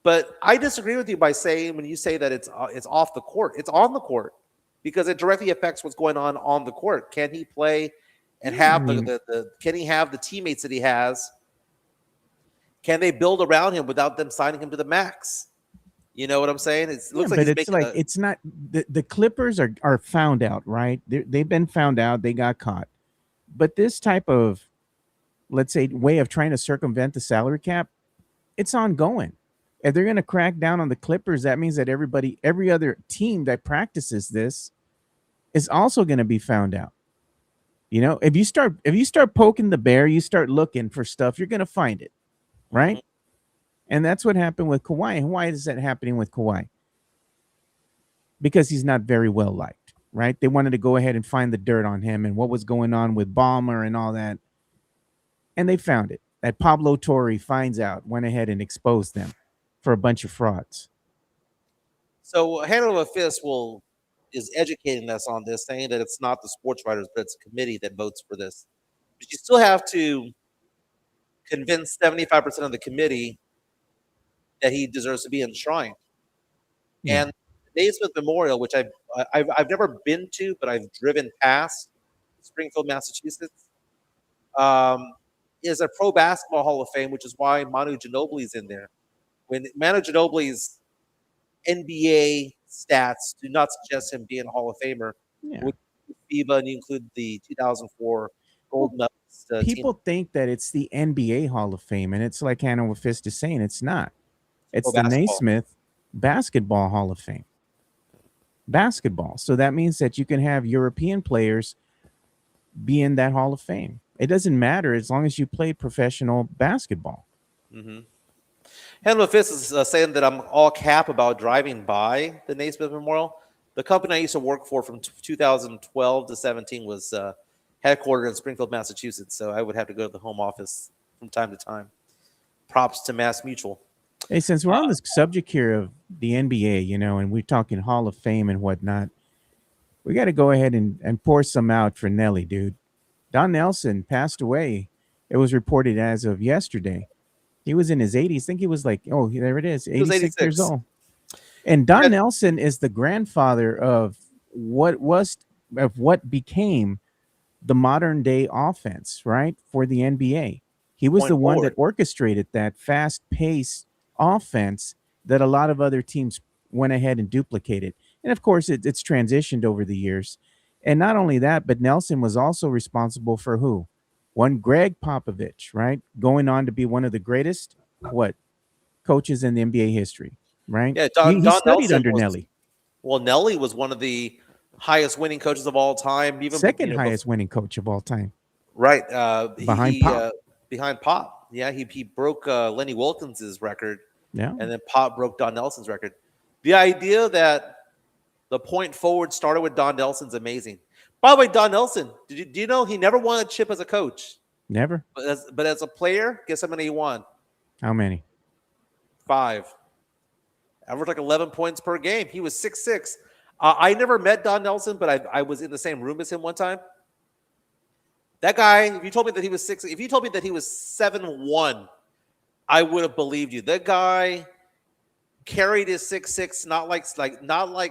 But I disagree with you by saying, when you say that it's off the court, it's on the court, because it directly affects what's going on the court. Can he play and have can he have the teammates that he has? Can they build around him without them signing him to the max? You know what I'm saying? It looks like it's not the Clippers are found out, right? They've been found out. They got caught. But this type of, let's say, way of trying to circumvent the salary cap, it's ongoing. If they're going to crack down on the Clippers, that means that every other team that practices this is also going to be found out. You know, if you start poking the bear, you start looking for stuff, you're going to find it, right? Mm-hmm. And that's what happened with Kawhi. And why is that happening with Kawhi? Because he's not very well liked, right? They wanted to go ahead and find the dirt on him and what was going on with Ballmer and all that. And they found it. That Pablo Torre finds out, went ahead and exposed them for a bunch of frauds. So Hand of a Fist is educating us on this, saying that it's not the sports writers, but it's a committee that votes for this. But you still have to convince 75% of the committee that he deserves to be enshrined. Yeah. And the Naismith Memorial, which I've never been to, but I've driven past Springfield, Massachusetts, is a pro basketball Hall of Fame, which is why Manu Ginobili is in there. When Manu Ginobili's NBA stats do not suggest him being a Hall of Famer, with FIBA, and you include the 2004 gold medalist. People think that it's the NBA Hall of Fame, and it's like Hannah Fist is saying, it's not. It's the Naismith Basketball Hall of Fame. Basketball. So that means that you can have European players be in that Hall of Fame. It doesn't matter as long as you play professional basketball. Mm-hmm. Handle Fist is saying that I'm all cap about driving by the Naismith Memorial. The company I used to work for from 2012 to 17 was headquartered in Springfield, Massachusetts. So I would have to go to the home office from time to time. Props to Mass Mutual. Hey, since we're on this subject here of the NBA, you know, and we're talking Hall of Fame and whatnot, we got to go ahead and pour some out for Nelly, dude. Don Nelson passed away. It was reported as of yesterday. He was in his 80s. I think he was like, oh, there it is, 86 years old. And Don Nelson is the grandfather of what became the modern day offense, right, for the NBA. He was the one that orchestrated that fast-paced offense that a lot of other teams went ahead and duplicated. And of course, it's transitioned over the years. And not only that, but Nelson was also responsible for who? One Greg Popovich, right? Going on to be one of the greatest coaches in the NBA history. right? Yeah, He Don studied Nelson under was Nelly. well. Nelly was one of the highest winning coaches of all time. Even Second highest winning coach of all time, right. behind Pop. Behind Pop. Yeah, he broke Lenny Wilkins's record, Yeah. and then Pop broke Don Nelson's record. The idea that the point forward started with Don Nelson's amazing. By the way, Don Nelson, do you know he never won a chip as a coach? Never. But as a player, guess how many he won? How many? 5. Averaged like 11 points per game. He was 6'6". I never met Don Nelson, but I was in the same room as him one time. That guy, if you told me that he was 6, if you told me that he was 7'1", I would have believed you. That guy carried his 6'6", not like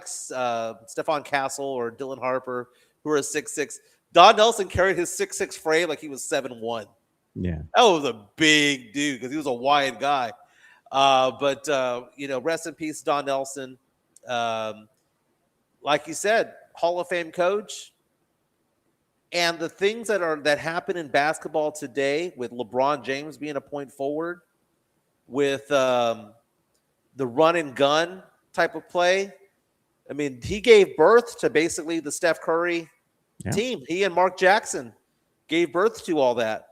Stephon Castle or Dylan Harper, who are 6'6". Don Nelson carried his 6'6" frame like he was 7'1". Yeah. That was a big dude because he was a wide guy. But rest in peace, Don Nelson. Like you said, Hall of Fame coach. And the things that happen in basketball today, with LeBron James being a point forward, with the run and gun type of play. I mean, he gave birth to basically the Steph Curry team. He and Mark Jackson gave birth to all that.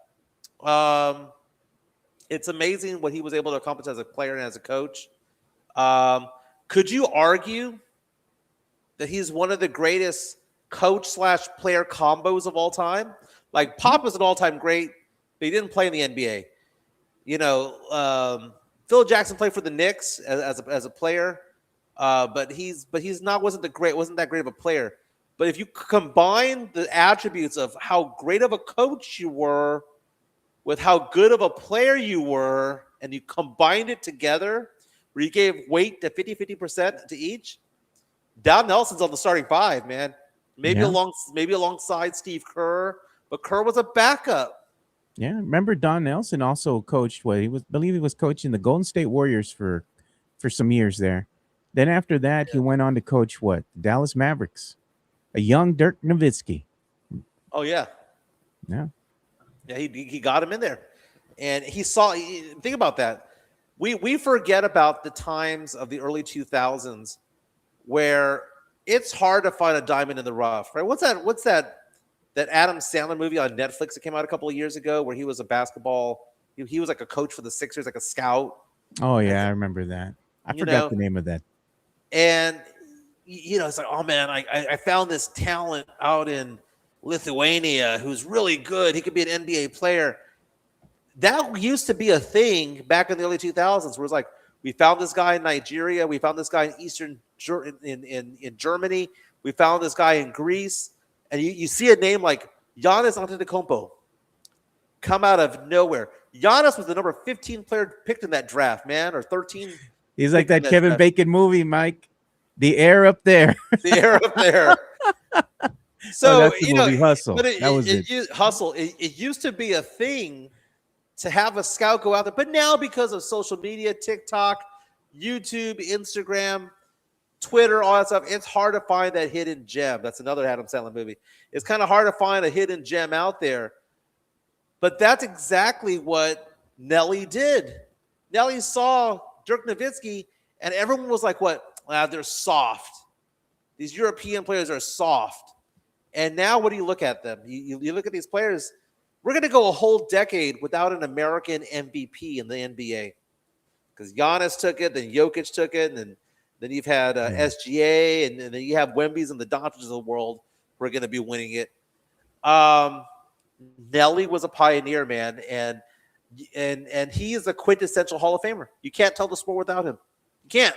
It's amazing what he was able to accomplish as a player and as a coach. Could you argue that he's one of the greatest coach/player combos of all time? Like, Pop is an all-time great, but he didn't play in the NBA. Phil Jackson played for the Knicks as a player, but wasn't that great of a player. But if you combine the attributes of how great of a coach you were with how good of a player you were, and you combined it together, where you gave weight to 50% to each, Don Nelson's on the starting 5, man. Maybe alongside Steve Kerr, but Kerr was a backup. Yeah, remember Don Nelson also coached he was coaching the Golden State Warriors for some years there. Then after that, he went on to coach Dallas Mavericks, a young Dirk Nowitzki. Oh yeah, yeah. He got him in there, and he saw. Think about that. We forget about the times of the early 2000s where it's hard to find a diamond in the rough, right? What's that Adam Sandler movie on Netflix that came out a couple of years ago where he was a basketball, he was like a coach for the Sixers, like a scout. Oh yeah, I remember that. I forgot the name of that. And it's like, oh man, I found this talent out in Lithuania who's really good. He could be an NBA player. That used to be a thing back in the early 2000s, where it's like, we found this guy in Nigeria, we found this guy in in Germany, we found this guy in Greece. And you see a name like Giannis Antetokounmpo come out of nowhere. Giannis was the number 15 player picked in that draft, man, or 13. He's like that Kevin Bacon movie, Mike. The air up there. The air up there. So, that's the movie Hustle. But Hustle. It used to be a thing to have a scout go out there. But now, because of social media, TikTok, YouTube, Instagram, Twitter, all that stuff, it's hard to find that hidden gem. That's another Adam Sandler movie. It's kind of hard to find a hidden gem out there. But that's exactly what Nelly did. Nelly saw Dirk Nowitzki, and everyone was like, what? They're soft. These European players are soft. And now what do you look at them? You look at these players. We're going to go a whole decade without an American MVP in the NBA. Because Giannis took it, then Jokic took it, and then you've had SGA, and then you have Wemby's and the Donchiches of the world who are going to be winning it. Nelly was a pioneer, man, and he is a quintessential Hall of Famer. You can't tell the sport without him. You can't.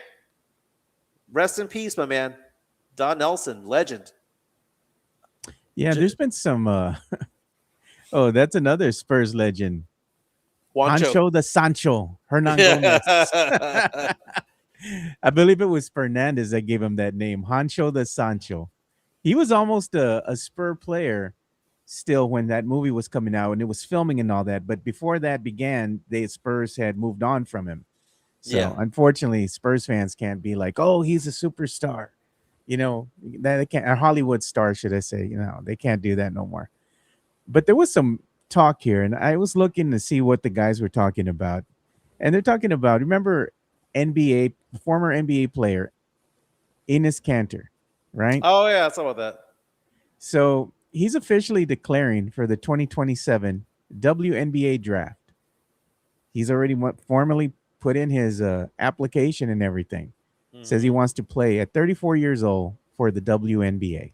Rest in peace, my man. Don Nelson, legend. Yeah, there's been some. That's another Spurs legend. Juancho. Ancho the Sancho, Hernan Gomez. I believe it was Fernandez that gave him that name, Hancho the Sancho. He was almost a Spur player still when that movie was coming out and it was filming and all that. But before that began, the Spurs had moved on from him. So unfortunately, Spurs fans can't be like, oh, he's a superstar. That they can't, a Hollywood star, should I say. They can't do that no more. But there was some talk here, and I was looking to see what the guys were talking about. And they're talking about, remember NBA former NBA player, Enes Kanter, right? Oh yeah, I saw about that. So he's officially declaring for the 2027 WNBA draft. He's already formally put in his application and everything. Says he wants to play at 34 years old for the WNBA.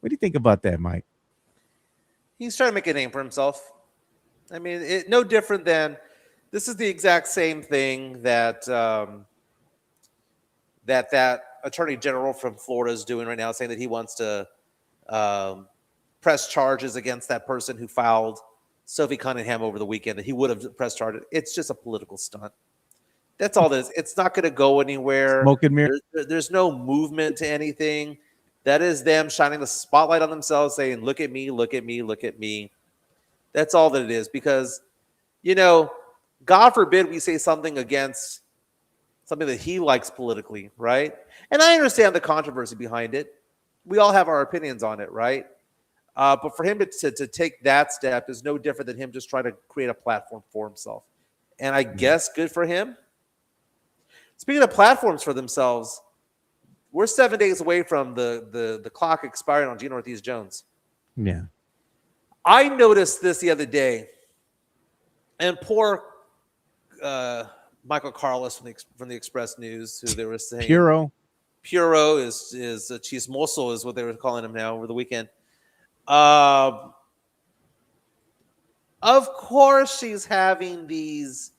What do you think about that, Mike? He's trying to make a name for himself. I mean, no different than this is the exact same thing that that attorney general from Florida is doing right now, saying that he wants to press charges against that person who filed Sophie Cunningham over the weekend, that he would have pressed charges. It's just a political stunt. That's all that is. It's not going to go anywhere. Smoke and mirror. There's no movement to anything. That is them shining the spotlight on themselves, saying, look at me, look at me, look at me. That's all that it is. Because, you know, God forbid we say something against something that he likes politically, right? And I understand the controversy behind it. We all have our opinions on it, right? But for him to take that step is no different than him just trying to create a platform for himself. And I guess good for him. Speaking of platforms for themselves, we're 7 days away from the clock expiring on Gina Ortiz Jones. Yeah. I noticed this the other day, and poor Michael Carlos from the Express News, who they were saying Puro is chismoso is what they were calling him now over the weekend. Of course, she's having these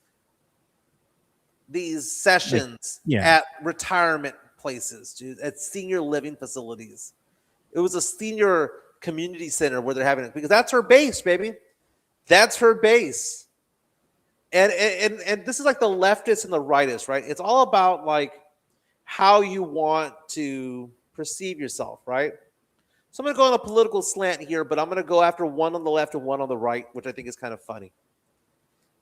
sessions at retirement places, dude, at senior living facilities. It was a senior community center where they're having it because that's her base, baby. That's her base. And this is like the leftists and the rightists, right? It's all about like how you want to perceive yourself, right? So I'm going to go on a political slant here, but I'm going to go after one on the left and one on the right, which I think is kind of funny.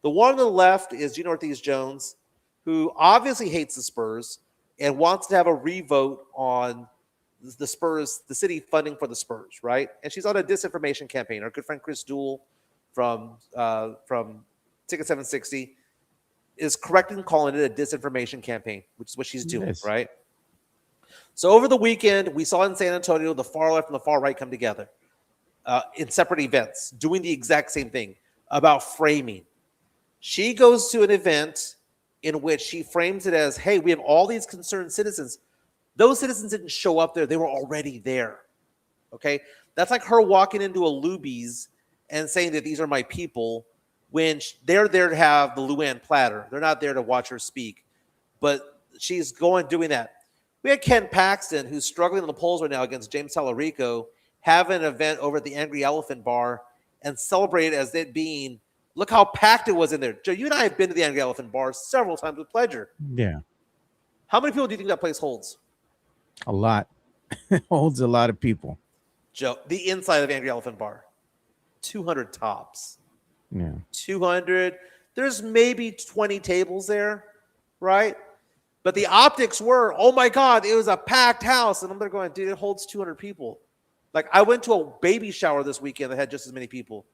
The one on the left is Gina Ortiz Jones, who obviously hates the Spurs and wants to have a revote on the Spurs, the city funding for the Spurs, right? And she's on a disinformation campaign. Our good friend Chris Duell from Ticket 760 is correct in calling it a disinformation campaign, which is what she's doing, right? So over the weekend, we saw in San Antonio the far left and the far right come together in separate events, doing the exact same thing about framing. She goes to an event in which she frames it as, hey, we have all these concerned citizens. Those citizens didn't show up there. They were already there, okay? That's like her walking into a Luby's and saying that these are my people when they're there to have the Luann platter. They're not there to watch her speak, but she's doing that. We had Ken Paxton, who's struggling in the polls right now against James Tallarico, have an event over at the Angry Elephant Bar and celebrate it as it being, look how packed it was in there. Joe, you and I have been to the Angry Elephant Bar several times with pleasure. Yeah. How many people do you think that place holds? A lot. It holds a lot of people. Joe, the inside of Angry Elephant Bar, 200 tops. Yeah. 200. There's maybe 20 tables there, right? But the optics were, oh my God, it was a packed house. And I'm there going, dude, it holds 200 people. Like I went to a baby shower this weekend that had just as many people.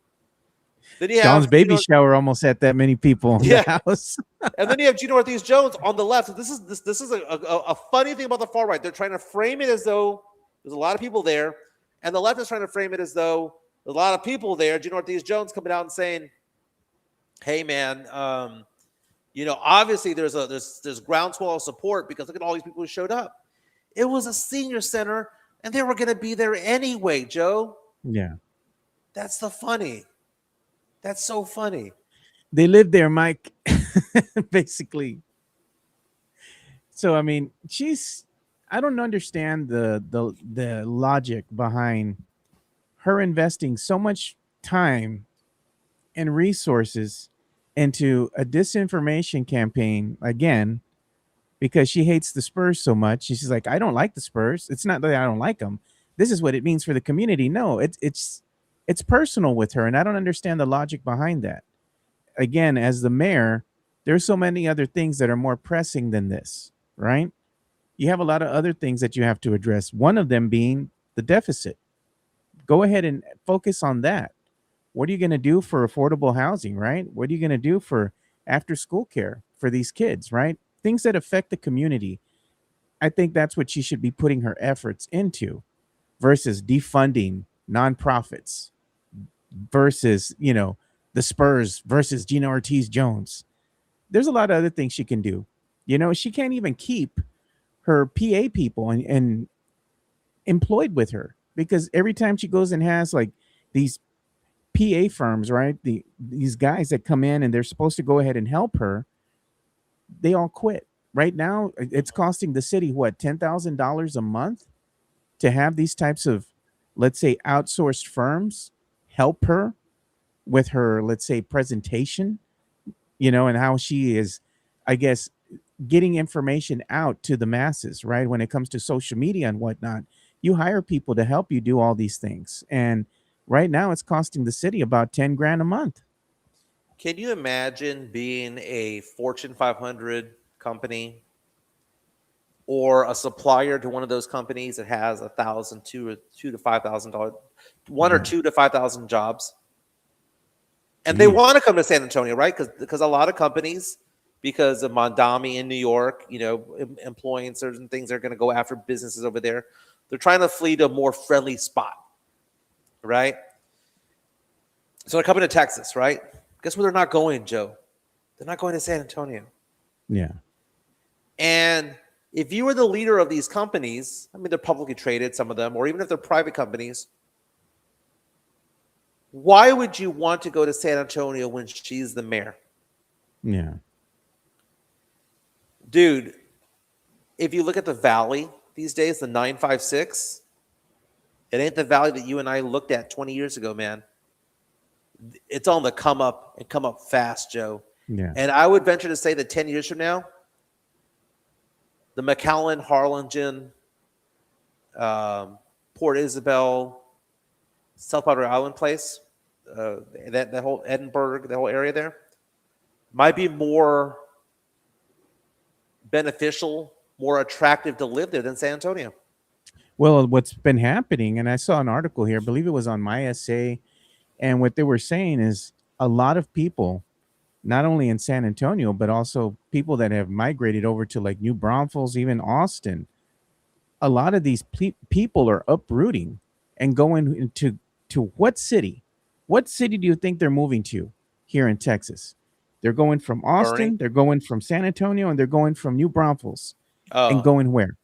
Then you Sean's have, baby shower almost had that many people in the house. And then you have Gina Ortiz Jones on the left. So this is a funny thing about the far right. They're trying to frame it as though there's a lot of people there. And the left is trying to frame it as though there's a lot of people there. Gina Ortiz Jones coming out and saying, hey, man, obviously there's groundswell of support because look at all these people who showed up. It was a senior center, and they were going to be there anyway, Joe. Yeah. That's the funny. That's so funny. They live there, Mike, basically. So, I mean, I don't understand the logic behind her investing so much time and resources into a disinformation campaign again because she hates the Spurs so much. She's like, I don't like the Spurs. It's not that I don't like them. This is what it means for the community. No, it's personal with her, and I don't understand the logic behind that. Again, as the mayor, there's so many other things that are more pressing than this, right? You have a lot of other things that you have to address. One of them being the deficit. Go ahead and focus on that. What are you going to do for affordable housing, right? What are you going to do for after school care for these kids, right? things that affect the community. I think that's what she should be putting her efforts into versus defunding nonprofits versus, the Spurs versus Gina Ortiz Jones. There's a lot of other things she can do. She can't even keep her PA people and employed with her, because every time she goes and has like these PA firms, right? These guys that come in and they're supposed to go ahead and help her, they all quit. Right now, it's costing the city what, $10,000 a month to have these types of, let's say, outsourced firms help her with her, let's say, presentation, and how she is, I guess, getting information out to the masses, right? When it comes to social media and whatnot, you hire people to help you do all these things. And right now it's costing the city about 10 grand a month. Can you imagine being a Fortune 500 company or a supplier to one of those companies that has 1,000, $2,000 to $5,000, one or 2 to 5,000 jobs, and they want to come to San Antonio, right? Because a lot of companies, because of Mondami in New York, employing certain things, they're going to go after businesses over there. They're trying to flee to a more friendly spot, right? So they're coming to Texas, right? Guess where they're not going, Joe? They're not going to San Antonio. Yeah. And if you were the leader of these companies, I mean, they're publicly traded, some of them, or even if they're private companies, why would you want to go to San Antonio when she's the mayor? Yeah. Dude, if you look at the valley these days, the 956, it ain't the valley that you and I looked at 20 years ago, man. It's on the come up and come up fast, Joe. Yeah. And I would venture to say that 10 years from now, the McAllen, Harlingen, Port Isabel, South Padre Island place, that whole Edinburgh, the whole area there, might be more beneficial, more attractive to live there than San Antonio. Well, what's been happening, and I saw an article here, I believe it was on My SA, and what they were saying is a lot of people, not only in San Antonio, but also people that have migrated over to like New Braunfels, even Austin, a lot of these people are uprooting and going into what city? What city do you think they're moving to here in Texas? They're going from Austin, Bernie? they're going from San Antonio, and they're going from New Braunfels. And Oh, going where?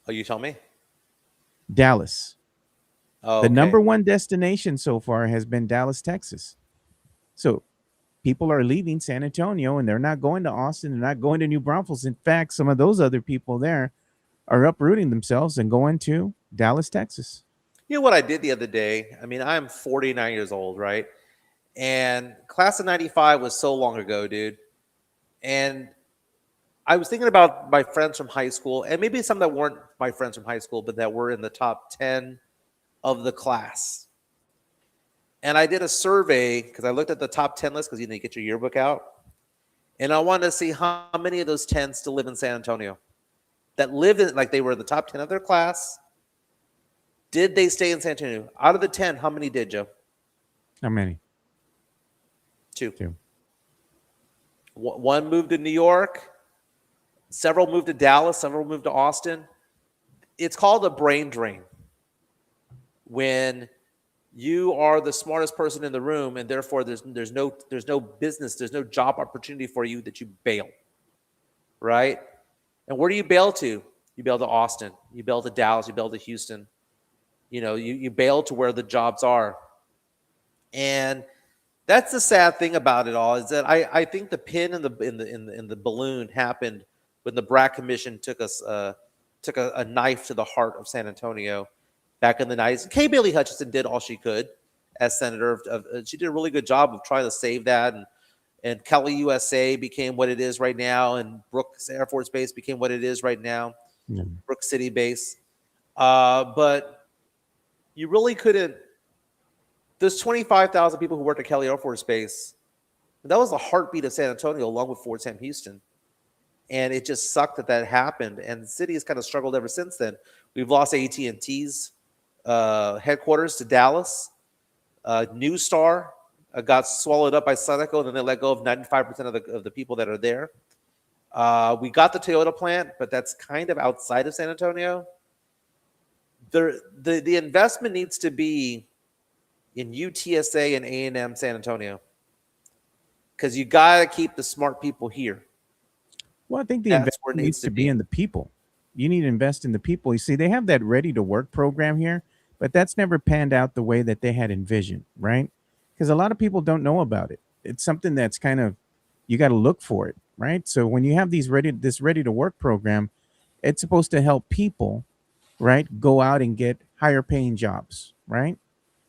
oh, you tell me. Dallas. Oh, The okay. number one destination so far has been Dallas, Texas. So people are leaving San Antonio and they're not going to Austin. They're not going to New Braunfels. In fact, some of those other people there are uprooting themselves and going to Dallas, Texas. You know what I did the other day? I mean, I'm 49 years old, right? And class of 95 was so long ago, dude. And I was thinking about my friends from high school, and maybe some that weren't my friends from high school, but that were in the top 10 of the class. And I did a survey because I looked at the top 10 list because you get your yearbook out. And I wanted to see how many of those 10 still live in San Antonio. That lived in, like they were the top 10 of their class. Did they stay in San Antonio? Out of the 10, how many did, Joe? How many? 2. 2. One moved to New York. Several moved to Dallas. Several moved to Austin. It's called a brain drain. When you are the smartest person in the room, and therefore there's no business, there's no job opportunity for you, that you bail, right? And where do you bail to? You bail to Austin. You bail to Dallas. You bail to Houston. You bail to where the jobs are. And that's the sad thing about it all, is that I think the pin in the balloon happened when the BRAC Commission took a knife to the heart of San Antonio back in the 90s. Kay Bailey Hutchison did all she could as senator. She did a really good job of trying to save that, and Kelly USA became what it is right now, and Brooks Air Force Base became what it is right now, Brook City Base. But you really couldn't. There's 25,000 people who worked at Kelly Air Force Base. That was the heartbeat of San Antonio, along with Fort Sam Houston. And it just sucked that happened. And the city has kind of struggled ever since then. We've lost AT&T's headquarters to Dallas. New Star got swallowed up by Sunoco, and then they let go of 95% of the people that are there. We got the Toyota plant, but that's kind of outside of San Antonio. The investment needs to be in UTSA and A&M San Antonio, because you got to keep the smart people here. Well, I think the That's where investment it needs to be in the people. You need to invest in the people. You see, they have that ready to work program here, but that's never panned out the way that they had envisioned, right? Because a lot of people don't know about it. It's something that's kind of, you got to look for it, right? So when you have this ready to work program, it's supposed to help people, right, go out and get higher paying jobs, right?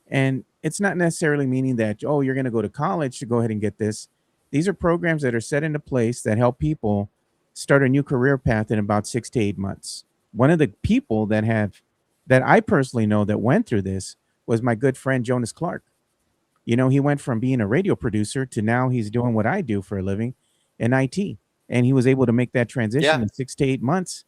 And it's not necessarily meaning that, oh, you're going to go to college to go ahead and get this. These are programs that are set into place that help people start a new career path in about 6 to 8 months. One of the people that I personally know that went through this was my good friend Jonas Clark. You know, he went from being a radio producer to now he's doing what I do for a living in IT. And he was able to make that transition Yeah. in 6 to 8 months.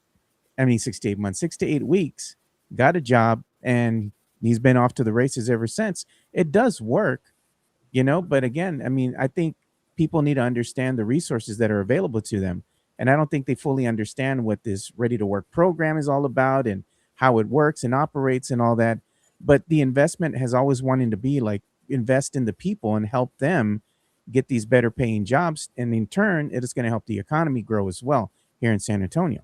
I mean, 6 to 8 months, 6 to 8 weeks, got a job, and he's been off to the races ever since. It does work, you know, but again, I mean, I think people need to understand the resources that are available to them. And I don't think they fully understand what this ready to work program is all about and how it works and operates and all that. But the investment has always wanted to be like invest in the people and help them get these better paying jobs. And in turn, it is going to help the economy grow as well here in San Antonio.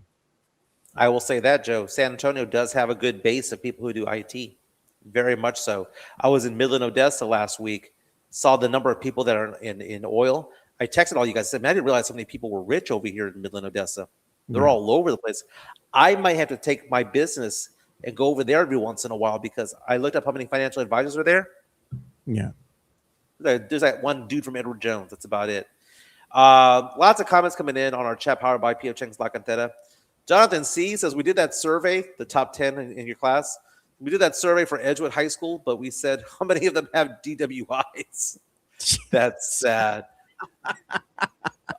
I will say that, Joe. San Antonio does have a good base of people who do IT. Very much so. I was in Midland, Odessa last week, saw the number of people that are in oil. I texted all you guys, said, man, I didn't realize so many people were rich over here in Midland, Odessa. They're Yeah. all over the place. I might have to take my business and go over there every once in a while, because I looked up how many financial advisors are there. Yeah. There's that one dude from Edward Jones. That's about it. Lots of comments coming in on our chat powered by Pio Cheng's La Cantera. Jonathan C. says, we did that survey, the top 10 in your class. We did that survey for Edgewood High School, but we said, how many of them have DWIs? That's sad.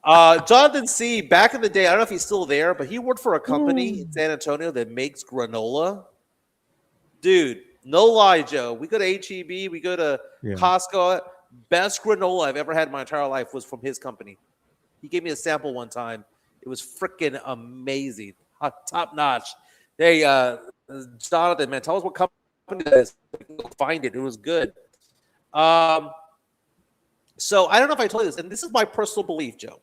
Jonathan C., back in the day, I don't know if he's still there, but he worked for a company in San Antonio that makes granola. Dude, no lie, Joe. We go to HEB, we go to Costco. Best granola I've ever had in my entire life was from his company. He gave me a sample one time. It was freaking amazing. Top notch. Hey, Jonathan, man, tell us what company that is. Go find it. It was good. So I don't know if I told you this, and this is my personal belief, Joe.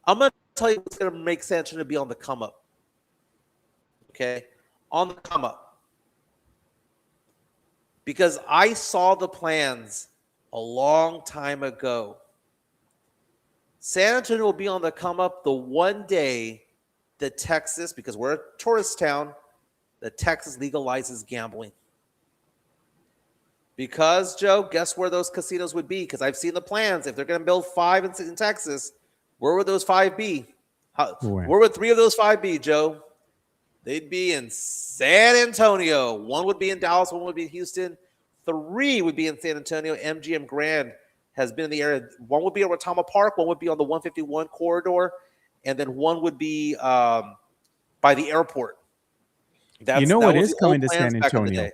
I'm going to tell you what's going to make San Antonio be on the come up. Okay? On the come up. Because I saw the plans a long time ago. San Antonio will be on the come up the one day that Texas, because we're a tourist town, that Texas legalizes gambling. Because, Joe, guess where those casinos would be? Because I've seen the plans. If they're going to build 5 in Texas, where would those 5 be? Where would 3 of those 5 be, Joe? They'd be in San Antonio. 1 would be in Dallas. 1 would be in Houston. 3 would be in San Antonio. MGM Grand has been in the area. 1 would be at Retama Park. 1 would be on the 151 corridor. And then 1 would be by the airport. You know what is coming to San Antonio?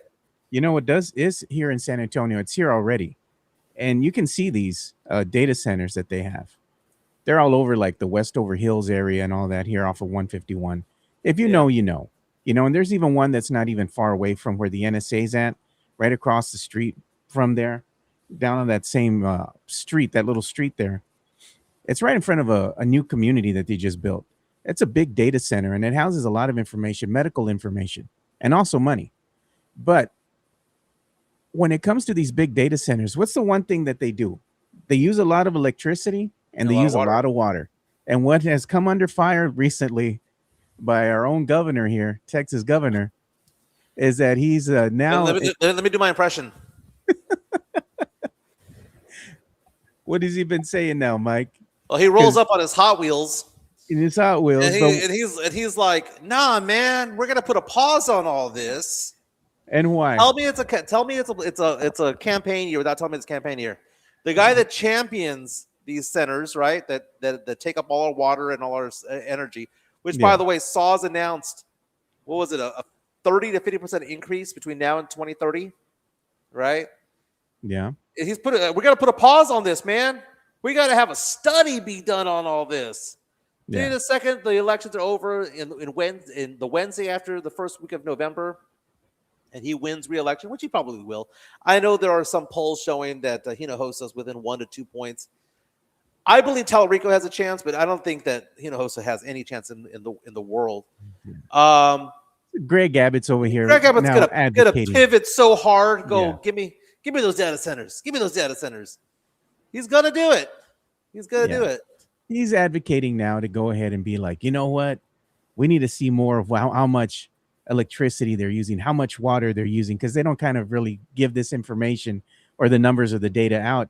You know what is here in San Antonio? It's here already. And you can see these data centers that they have. They're all over like the Westover Hills area and all that here off of 151. If you know, you know. You know, and there's even one that's not even far away from where the NSA's at, right across the street from there, down on that same street, that little street there. It's right in front of a new community that they just built. It's a big data center, and it houses a lot of information, medical information, and also money. But when it comes to these big data centers, what's the one thing that they do? They use a lot of electricity and they use a lot of water. And what has come under fire recently by our own governor here, Texas governor, is that he's now... Let me do my impression. What has he been saying now, Mike? Well, he rolls up on his Hot Wheels. In his Hot Wheels. And he's like, nah, man, we're going to put a pause on all this. And why? Tell me it's a campaign year without telling me it's a campaign year. The guy that champions these centers, right, that take up all our water and all our energy, which, by the way, SAWS announced, what was it, a 30 to 50% increase between now and 2030, right? Yeah. We got to put a pause on this, man. We got to have a study be done on all this. Then the second the elections are over in the Wednesday after the first week of November, and he wins re-election, which he probably will. I know there are some polls showing that Hinojosa is within 1 to 2 points. I believe Tallarico has a chance, but I don't think that Hinojosa has any chance in the world. Greg Abbott's over here. Greg Abbott's now gonna pivot so hard. Yeah. Give me those data centers. Give me those data centers. He's gonna do it. He's gonna do it. He's advocating now to go ahead and be like, you know what? We need to see more of how much electricity they're using, how much water they're using, because they don't kind of really give this information or the numbers or the data out.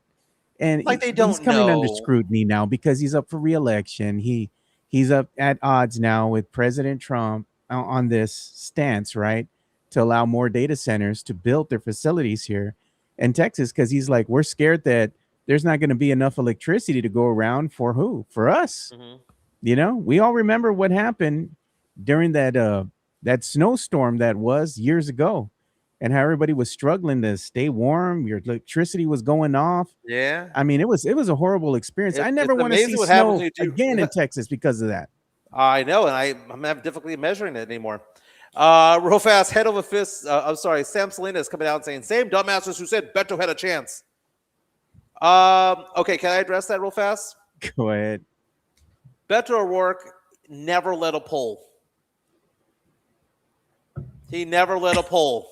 And like they don't he's coming know. under scrutiny now because he's up for re-election. He's up at odds now with President Trump on this stance, right? To allow more data centers to build their facilities here in Texas, because he's like, we're scared that there's not going to be enough electricity to go around for who? For us. We all remember what happened during that snowstorm that was years ago, and how everybody was struggling to stay warm. Your electricity was going off. Yeah. I mean, it was a horrible experience. I never want to see snow again in Texas because of that. I know, and I'm having difficulty measuring it anymore. Real fast, head over fist. I'm sorry, Sam Salinas coming out and saying, same dumbasses who said Beto had a chance. Okay, can I address that real fast? Go ahead. Beto O'Rourke never led a poll. He never led a poll.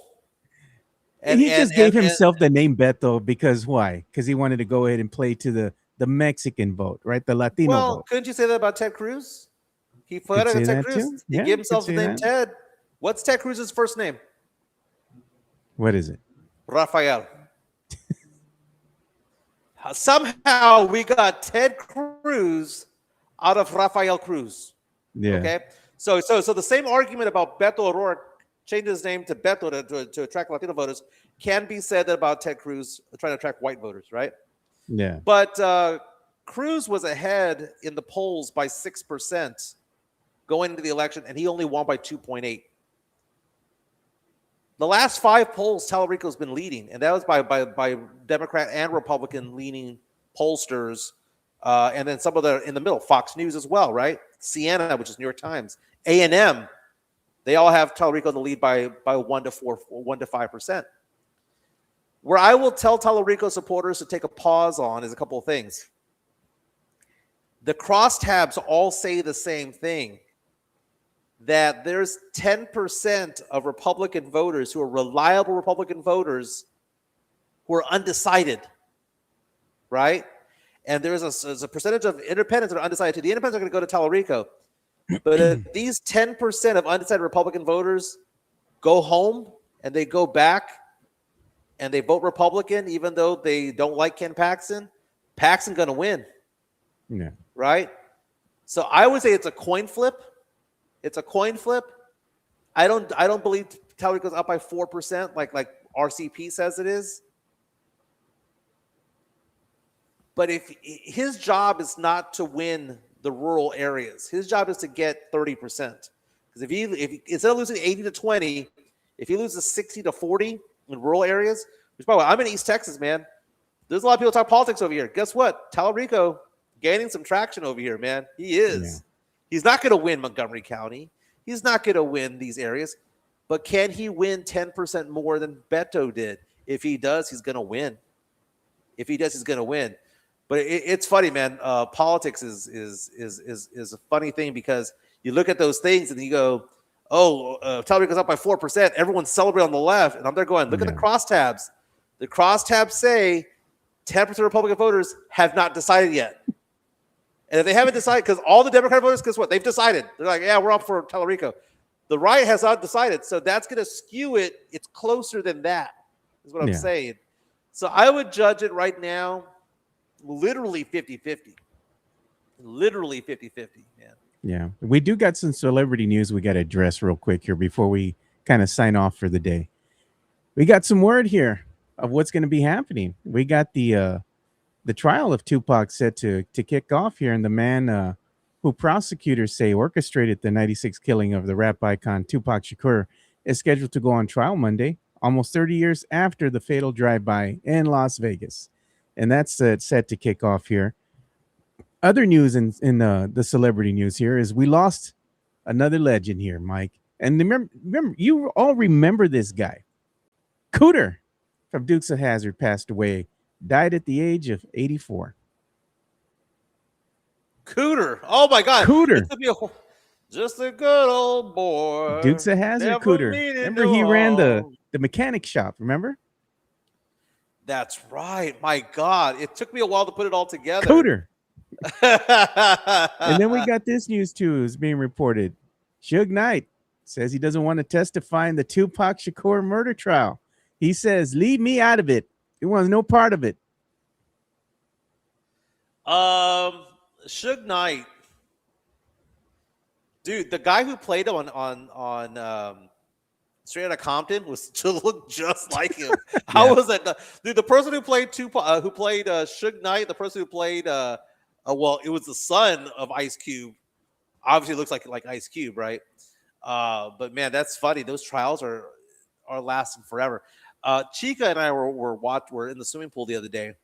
And he just gave himself the name Beto because why? Because he wanted to go ahead and play to the Mexican vote, right? The Latino vote. Couldn't you say that about Ted Cruz? He put it Ted Cruz. He gave himself the name Ted. What's Ted Cruz's first name? What is it? Rafael. Somehow we got Ted Cruz out of Rafael Cruz. Yeah. Okay. So the same argument about Beto O'Rourke changing his name to Beto to attract Latino voters can be said about Ted Cruz trying to attract white voters, right? Yeah. But Cruz was ahead in the polls by 6% going into the election, and he only won by 2.8. The last 5 polls, Tallarico's been leading, and that was by Democrat and Republican leaning pollsters, and then some of the in the middle, Fox News as well, right? Siena, which is New York Times, A&M, they all have Tallarico in the lead by 1 to 5%. Where I will tell Tallarico supporters to take a pause on is a couple of things. The crosstabs all say the same thing, that there's 10% of Republican voters who are reliable Republican voters who are undecided, right? And there's a percentage of independents that are undecided. The independents are going to go to Tallarico. But if these 10% of undecided Republican voters go home and they go back and they vote Republican, even though they don't like Ken Paxton, Paxton's going to win. Yeah. Right? So I would say it's a coin flip. It's a coin flip. I don't believe Tallarico's up by 4% like RCP says it is. But if his job is not to win the rural areas, his job is to get 30%. Because if he instead of losing 80 to 20, if he loses 60 to 40 in rural areas, which by the way, I'm in East Texas, man. There's a lot of people talk politics over here. Guess what? Tallarico gaining some traction over here, man. He is. Yeah. He's not going to win Montgomery County. He's not going to win these areas. But can he win 10% more than Beto did? If he does, he's going to win. If he does, he's going to win. But it's funny, man. Politics is a funny thing because you look at those things and you go, "Oh, Tallarico's up by 4%." Everyone's celebrating on the left, and I'm there going, "Look at the crosstabs. The crosstabs say 10% of Republican voters have not decided yet." And if they haven't decided, because all the Democratic voters, guess what? They've decided. They're like, "Yeah, we're up for Tallarico." The right has not decided, so that's going to skew it. It's closer than that, is what I'm saying. So I would judge it right now. Literally 50-50. Literally 50-50, man. Yeah. We do got some celebrity news we got to address real quick here before we kind of sign off for the day. We got some word here of what's going to be happening. We got the trial of Tupac set to kick off here, and the man who prosecutors say orchestrated the 96 killing of the rap icon Tupac Shakur is scheduled to go on trial Monday, almost 30 years after the fatal drive-by in Las Vegas. And that's set to kick off here. Other news in the celebrity news here is we lost another legend here, Mike. And remember, you all remember this guy, Cooter from Dukes of Hazzard, passed away, died at the age of 84. Cooter. Oh my God. Cooter. It took me just a good old boy. Dukes of Hazzard, Never Cooter. meaning Remember, no he ran harm. the mechanic shop. Remember, That's right. My God. It took me a while to put it all together. Cooter. And then we got this news too. Is being reported. Suge Knight says he doesn't want to testify in the Tupac Shakur murder trial. He says, "Leave me out of it. He wants no part of it." Suge Knight. Dude, the guy who played him on Straight Outta Compton was to look just like him. How was that? Dude, the person who played Tupac, who played Suge Knight, the person who played well, it was the son of Ice Cube. Obviously, looks like Ice Cube, right? But man, that's funny. Those trials are lasting forever. Chica and I were in the swimming pool the other day,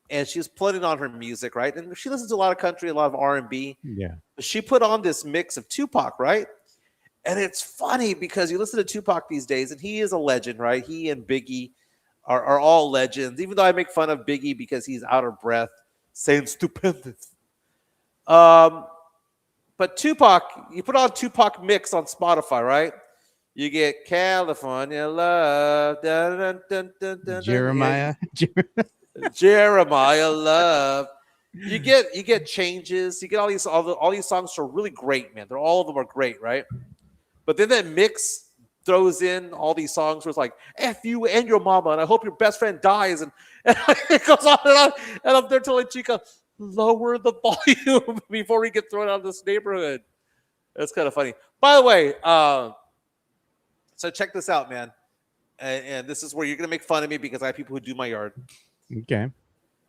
and she was putting on her music, right? And she listens to a lot of country, a lot of R&B. Yeah. She put on this mix of Tupac, right? And it's funny because you listen to Tupac these days, and he is a legend, right? He and Biggie are all legends, even though I make fun of Biggie because he's out of breath saying stupendous. But Tupac, you put on Tupac mix on Spotify, right? You get California Love. Dun, dun, dun, dun, dun, Jeremiah. Jeremiah Love. You get changes. You get all these songs are really great, man. All of them are great, right? But then that mix throws in all these songs where it's like "F you and your mama," and I hope your best friend dies, and it goes on and on. And I'm there telling Chica, lower the volume before we get thrown out of this neighborhood. That's kind of funny. By the way, so check this out, man. And this is where you're gonna make fun of me because I have people who do my yard. Okay.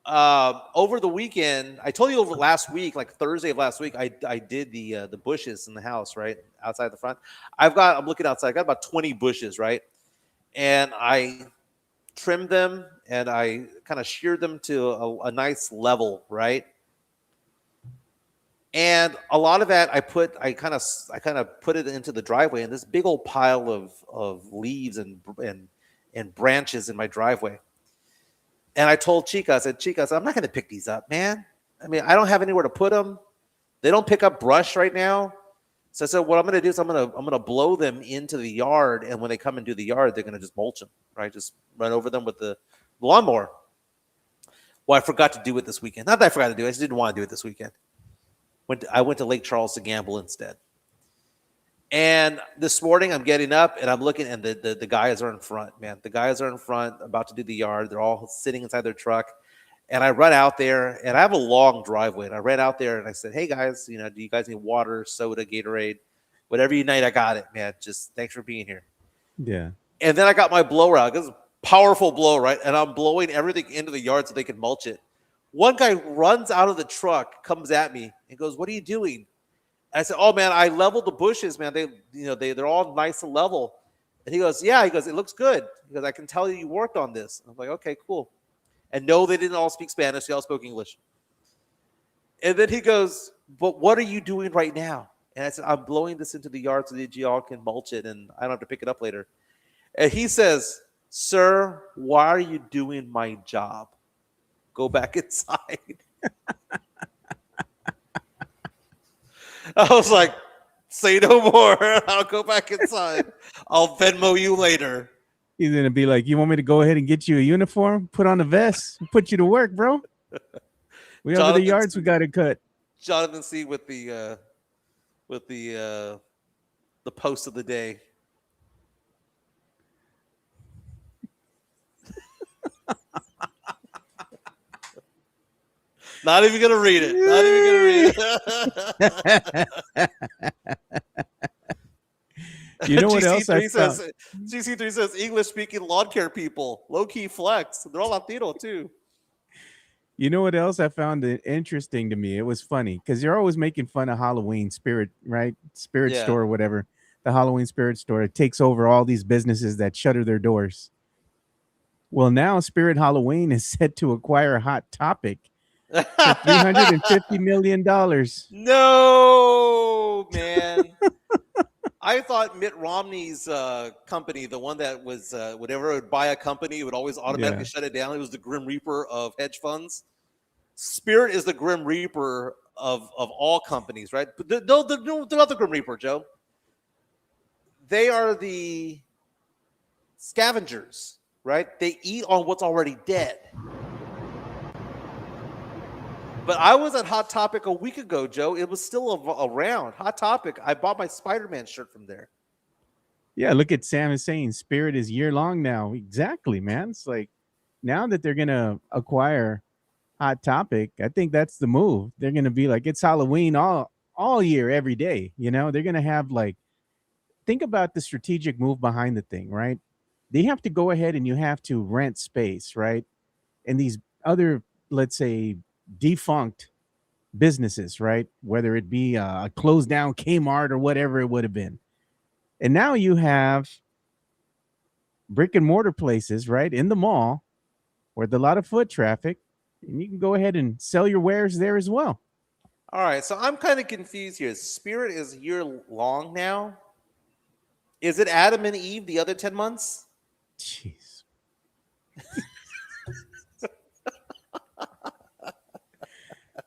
Over the weekend, I told you over last week, like Thursday of last week, I did the bushes in the house, right outside the front. I'm looking outside. I got about 20 bushes, right, and I trimmed them and I kind of sheared them to a nice level, right. And a lot of that I kind of put it into the driveway, and this big old pile of leaves and branches in my driveway. And I told Chica, I said, I'm not going to pick these up, man. I mean, I don't have anywhere to put them. They don't pick up brush right now. So I said, what I'm going to do is I'm going to blow them into the yard, and when they come and do the yard, they're going to just mulch them, right? Just run over them with the lawnmower. Well, I forgot to do it this weekend. Not that I forgot to do it. I just didn't want to do it this weekend. I went to Lake Charles to gamble instead. And this morning I'm getting up and I'm looking, and the guys are in front, man. The guys are in front about to do the yard. They're all sitting inside their truck. And I run out there, and I have a long driveway. And I ran out there and I said, hey guys, do you guys need water, soda, Gatorade, whatever you need? I got it, man. Just thanks for being here. Yeah. And then I got my blower out. This is a powerful blow, right? And I'm blowing everything into the yard so they can mulch it. One guy runs out of the truck, comes at me, and goes, what are you doing? And I said, oh, man, I leveled the bushes, man. They're all nice and level. And he goes, yeah. He goes, it looks good. He goes, I can tell you worked on this. I'm like, okay, cool. And no, they didn't all speak Spanish. They all spoke English. And then he goes, but what are you doing right now? And I said, I'm blowing this into the yard so that you all can mulch it, and I don't have to pick it up later. And he says, sir, why are you doing my job? Go back inside. I was like, say no more. I'll go back inside. I'll Venmo you later. He's going to be like, you want me to go ahead and get you a uniform? Put on a vest. Put you to work, bro. We have the yards we got to cut. Jonathan C. with the post of the day. Not even gonna read it. Not even gonna read it. You know what else I found? GC3 says English-speaking lawn care people, low-key flex. They're all Latino too. You know what else I found interesting to me? It was funny because you're always making fun of Halloween Spirit, right? Spirit store or whatever. The Halloween Spirit store. It takes over all these businesses that shutter their doors. Well, now Spirit Halloween is set to acquire Hot Topic, for $350 million. No, man. I thought Mitt Romney's company, the one that was whenever it would buy a company, it would always automatically shut it down. It was the Grim Reaper of hedge funds. Spirit is the Grim Reaper of all companies, right? But they're not the Grim Reaper, Joe. They are the scavengers, right? They eat on what's already dead. But I was at Hot Topic a week ago, Joe. It was still around. Hot Topic. I bought my Spider-Man shirt from there. Yeah, look at Sam is saying Spirit is year long now. Exactly, man. It's like now that they're gonna acquire Hot Topic, I think that's the move. They're gonna be like it's Halloween all year, every day. You know, they're gonna have like think about the strategic move behind the thing, right? They have to go ahead and you have to rent space, right? And these other, let's say, defunct businesses, right? Whether it be a closed down Kmart or whatever it would have been. And now you have brick and mortar places, right, in the mall with a lot of foot traffic, and you can go ahead and sell your wares there as well. All right, so I'm kind of confused here. Spirit is year long now. Is it Adam and Eve the other 10 months? Jeez.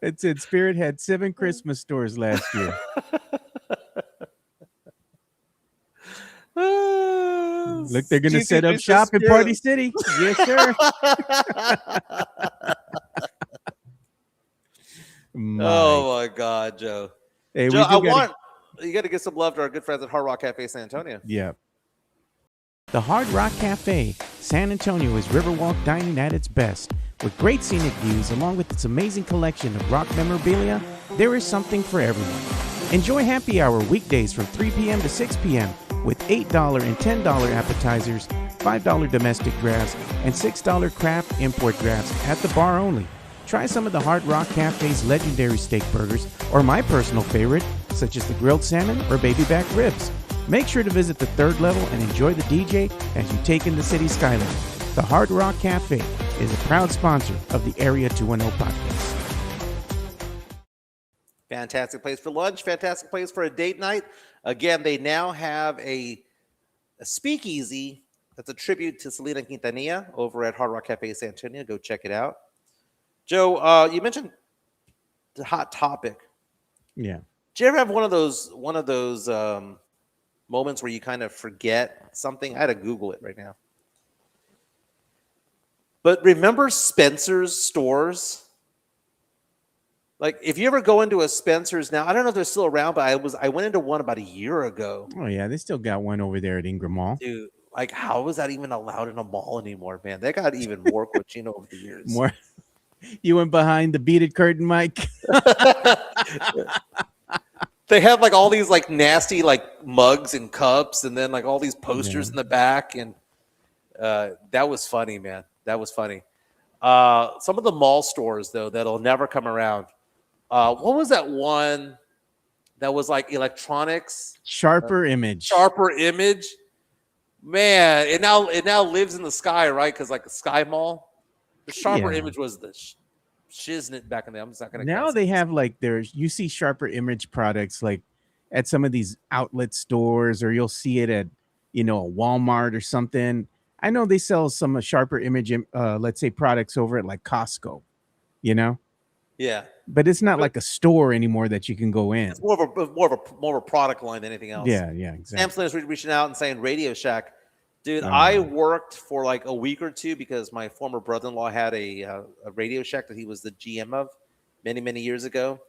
It said Spirit had 7 Christmas stores last year. Look, they're going to set up shop in Party City. Yes, sir. Oh, my God, Joe. Hey, Joe, you got to give some love to our good friends at Hard Rock Cafe San Antonio. Yeah. The Hard Rock Cafe San Antonio is Riverwalk dining at its best. With great scenic views, along with its amazing collection of rock memorabilia, there is something for everyone. Enjoy happy hour weekdays from 3 p.m. to 6 p.m. with $8 and $10 appetizers, $5 domestic drafts, and $6 craft import drafts at the bar only. Try some of the Hard Rock Cafe's legendary steak burgers, or my personal favorite, such as the grilled salmon or baby back ribs. Make sure to visit the third level and enjoy the DJ as you take in the city skyline. The Hard Rock Cafe is a proud sponsor of the Area 210 podcast. Fantastic place for lunch. Fantastic place for a date night. Again, they now have a speakeasy that's a tribute to Selena Quintanilla over at Hard Rock Cafe San Antonio. Go check it out. Joe, you mentioned the Hot Topic. Yeah. Did you ever have one of those moments where you kind of forget something? I had to Google it right now. But remember Spencer's stores? Like, if you ever go into a Spencer's now, I don't know if they're still around, but I went into one about a year ago. Oh, yeah. They still got one over there at Ingram Mall. Dude, like, how is that even allowed in a mall anymore, man? They got even more cochino over the years. More. You went behind the beaded curtain, Mike. They have like all these like nasty like mugs and cups, and then like all these posters in the back, and that was funny, man. That was funny. Some of the mall stores though that'll never come around. What was that one that was like electronics? Sharper Image. Sharper Image. Man, it now lives in the sky, right? Because like the Sky Mall. The Sharper Image was the shiznit back in there. I'm just not gonna. Now they have like you see Sharper Image products like at some of these outlet stores, or you'll see it at a Walmart or something. I know they sell some Sharper Image, let's say products over at like Costco, Yeah, but it's not like a store anymore that you can go in. It's more of a product line than anything else. Yeah, exactly. Sam Slater's reaching out and saying Radio Shack. Dude, I worked for like a week or two because my former brother-in-law had a Radio Shack that he was the GM of many, many years ago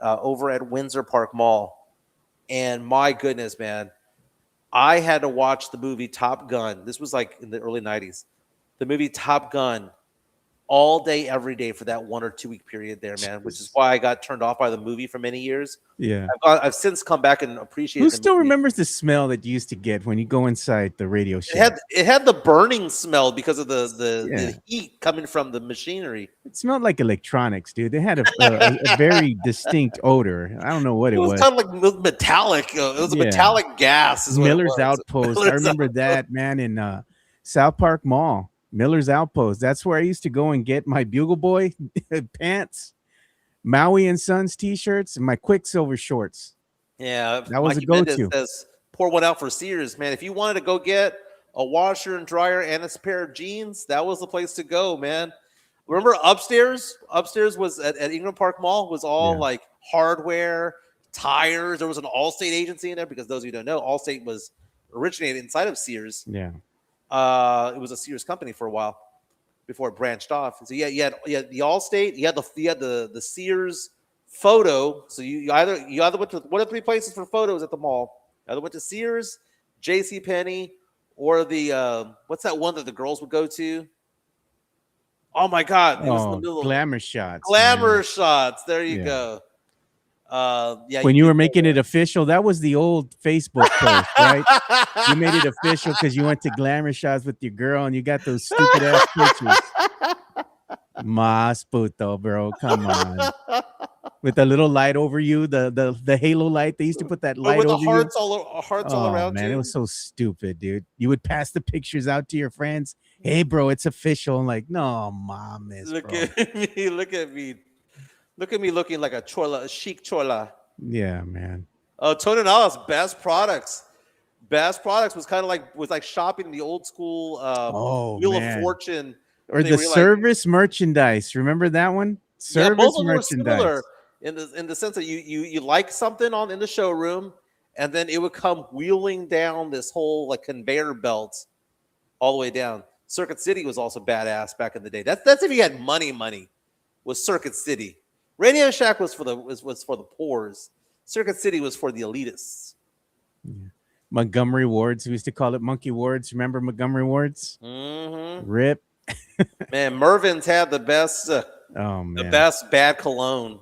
over at Windsor Park Mall. And my goodness, man, I had to watch the movie Top Gun. This was like in the early 90s. The movie Top Gun all day, every day for that 1 or 2 week period there, man, which is why I got turned off by the movie for many years. Yeah. I've since come back and appreciated Who still remembers the smell that you used to get when you go inside the Radio Shack? It had the burning smell because of the heat coming from the machinery. It smelled like electronics, dude. They had a very distinct odor. I don't know what it was. It was kind of like metallic. It was a metallic gas. Is Miller's what it was. Outpost. I remember that, man, in South Park Mall. Miller's Outpost. That's where I used to go and get my Bugle Boy pants. Maui and Sons t-shirts and my Quicksilver shorts. Yeah, That was Mikey a go-to. Mendez says pour one out for Sears, man. If you wanted to go get a washer and dryer and a pair of jeans, that was the place to go, man. Remember upstairs? Upstairs was at Ingram Park Mall was all like hardware, tires. There was an Allstate agency in there because those of you who don't know, Allstate was originated inside of Sears. Yeah. It was a Sears company for a while before it branched off. So you had the Allstate, you had the Sears photo. So you either went to one of three places for photos at the mall. Either went to Sears, JCPenney, or the what's that one that the girls would go to? Oh my God! It was in the middle Glamour Shots. Glamour Shots. There you go. Yeah. When you were making it official, that was the old Facebook post, right? You made it official because you went to Glamour Shots with your girl and you got those stupid ass pictures. Mas puto, bro. Come on. With a little light over you, the halo light. They used to put that light with over the hearts all around man, you. it was so stupid, dude. You would pass the pictures out to your friends. Hey, bro, it's official. I'm like, no, mom, Look at me. Look at me. Look at me looking like a chola, a chic chola. Yeah, man. Oh, Tony Nallas, best products. Best products was kind of like shopping the old school Wheel of Fortune. Or the service merchandise. Remember that one? Service both of them merchandise. were similar in the sense that you like something in the showroom, and then it would come wheeling down this whole like conveyor belt all the way down. Circuit City was also badass back in the day. That's if you had money. Was Circuit City. Radio Shack was for the poors. Circuit City was for the elitists. Yeah. Montgomery Wards. We used to call it Monkey Wards. Remember Montgomery Wards? Mm-hmm. Rip. Man, Mervin's had the best. The best bad cologne.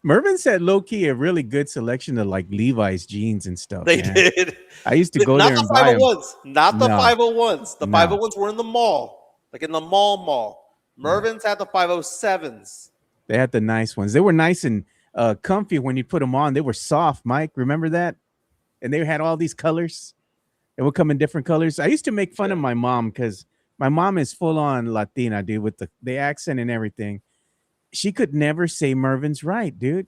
Mervin's had low key a really good selection of like Levi's jeans and stuff. They did. I used to go there and buy them. Not the 501s. The 501s were in the mall, like in the mall. Mervin's had the 507s. They had the nice ones. They were nice and comfy when you put them on. They were soft, Mike. Remember that? And they had all these colors. It would come in different colors. I used to make fun of my mom because my mom is full on Latina, dude, with the accent and everything. She could never say Mervin's right, dude.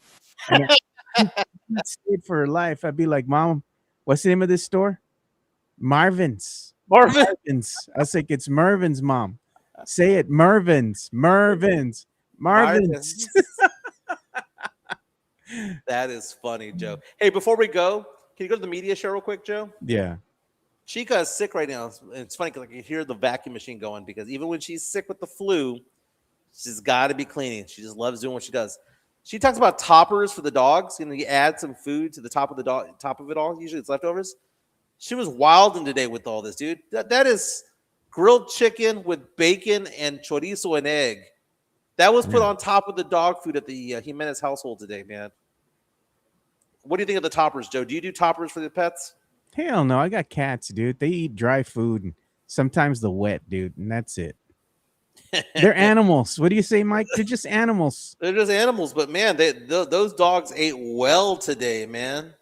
And I stayed for her life. I'd be like, Mom, what's the name of this store? Marvin's. Marvin's. I was like, it's Mervin's, Mom. Say it, Mervin's. That is funny, Joe. Hey, before we go, can you go to the media show real quick, Joe? Yeah. Chica is sick right now. It's funny because I can hear the vacuum machine going because even when she's sick with the flu, she's got to be cleaning. She just loves doing what she does. She talks about toppers for the dogs. You add some food to the top of it all. Usually it's leftovers. She was wilding today with all this, dude. That is grilled chicken with bacon and chorizo and egg. That was put on top of the dog food at the Jimenez household today, man. What do you think of the toppers, Joe? Do you do toppers for the pets? Hell no. I got cats, dude. They eat dry food and sometimes the wet, dude, and that's it. They're animals. What do you say, Mike? They're just animals. They're just animals, but man, those dogs ate well today, man.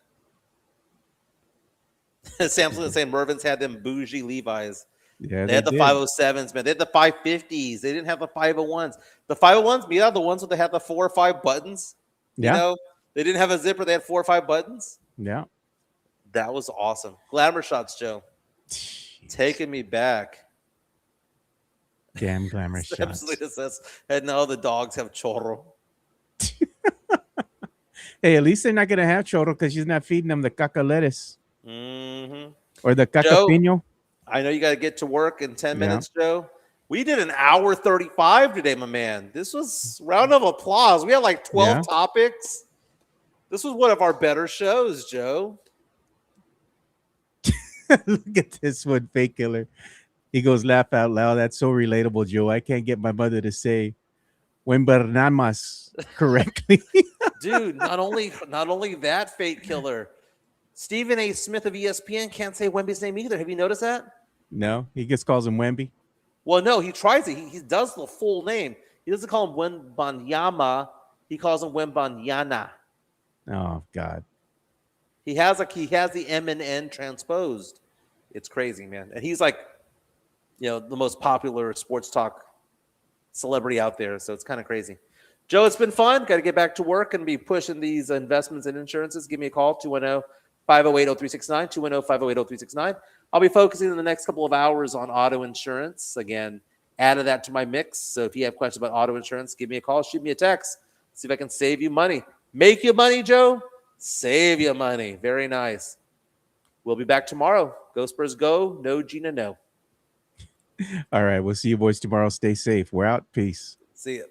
Samson is saying Mervin's had them bougie Levi's. Yeah, they had the 507s, man. They had the 550s. They didn't have the 501s. The 501s, you know, the ones that had the 4 or 5 buttons. Yeah. You know, they didn't have a zipper. They had 4 or 5 buttons. Yeah. That was awesome. Glamour Shots, Joe. Taking me back. Damn Glamour Shots. Says, and now the dogs have chorro. Hey, at least they're not going to have chorro because she's not feeding them the caca lettuce. Mm-hmm. Or the caca pino. I know you got to get to work in 10 minutes, Joe. We did an hour 35 today, my man. This was round of applause. We had like 12 topics. This was one of our better shows, Joe. Look at this one, fake killer. He goes, laugh out loud. That's so relatable, Joe. I can't get my mother to say "when bernamas" correctly. Dude, not only that, fake killer. Stephen A. Smith of ESPN can't say Wemby's name either. Have you noticed that? No, he just calls him Wemby. Well, no, he tries it. He does the full name. He doesn't call him Wembanyama. He calls him Wembanyana. Oh God. He has the M and N transposed. It's crazy, man. And he's like, you know, the most popular sports talk celebrity out there. So it's kind of crazy. Joe, it's been fun. Got to get back to work and be pushing these investments and insurances. Give me a call, 210-508-0369, 210-508-0369. I'll be focusing in the next couple of hours on auto insurance. Again, added that to my mix. So if you have questions about auto insurance, give me a call, shoot me a text, see if I can save you money. Make you money, Joe. Save you money. Very nice. We'll be back tomorrow. Go Spurs, go. No Gina, no. All right. We'll see you boys tomorrow. Stay safe. We're out. Peace. See you.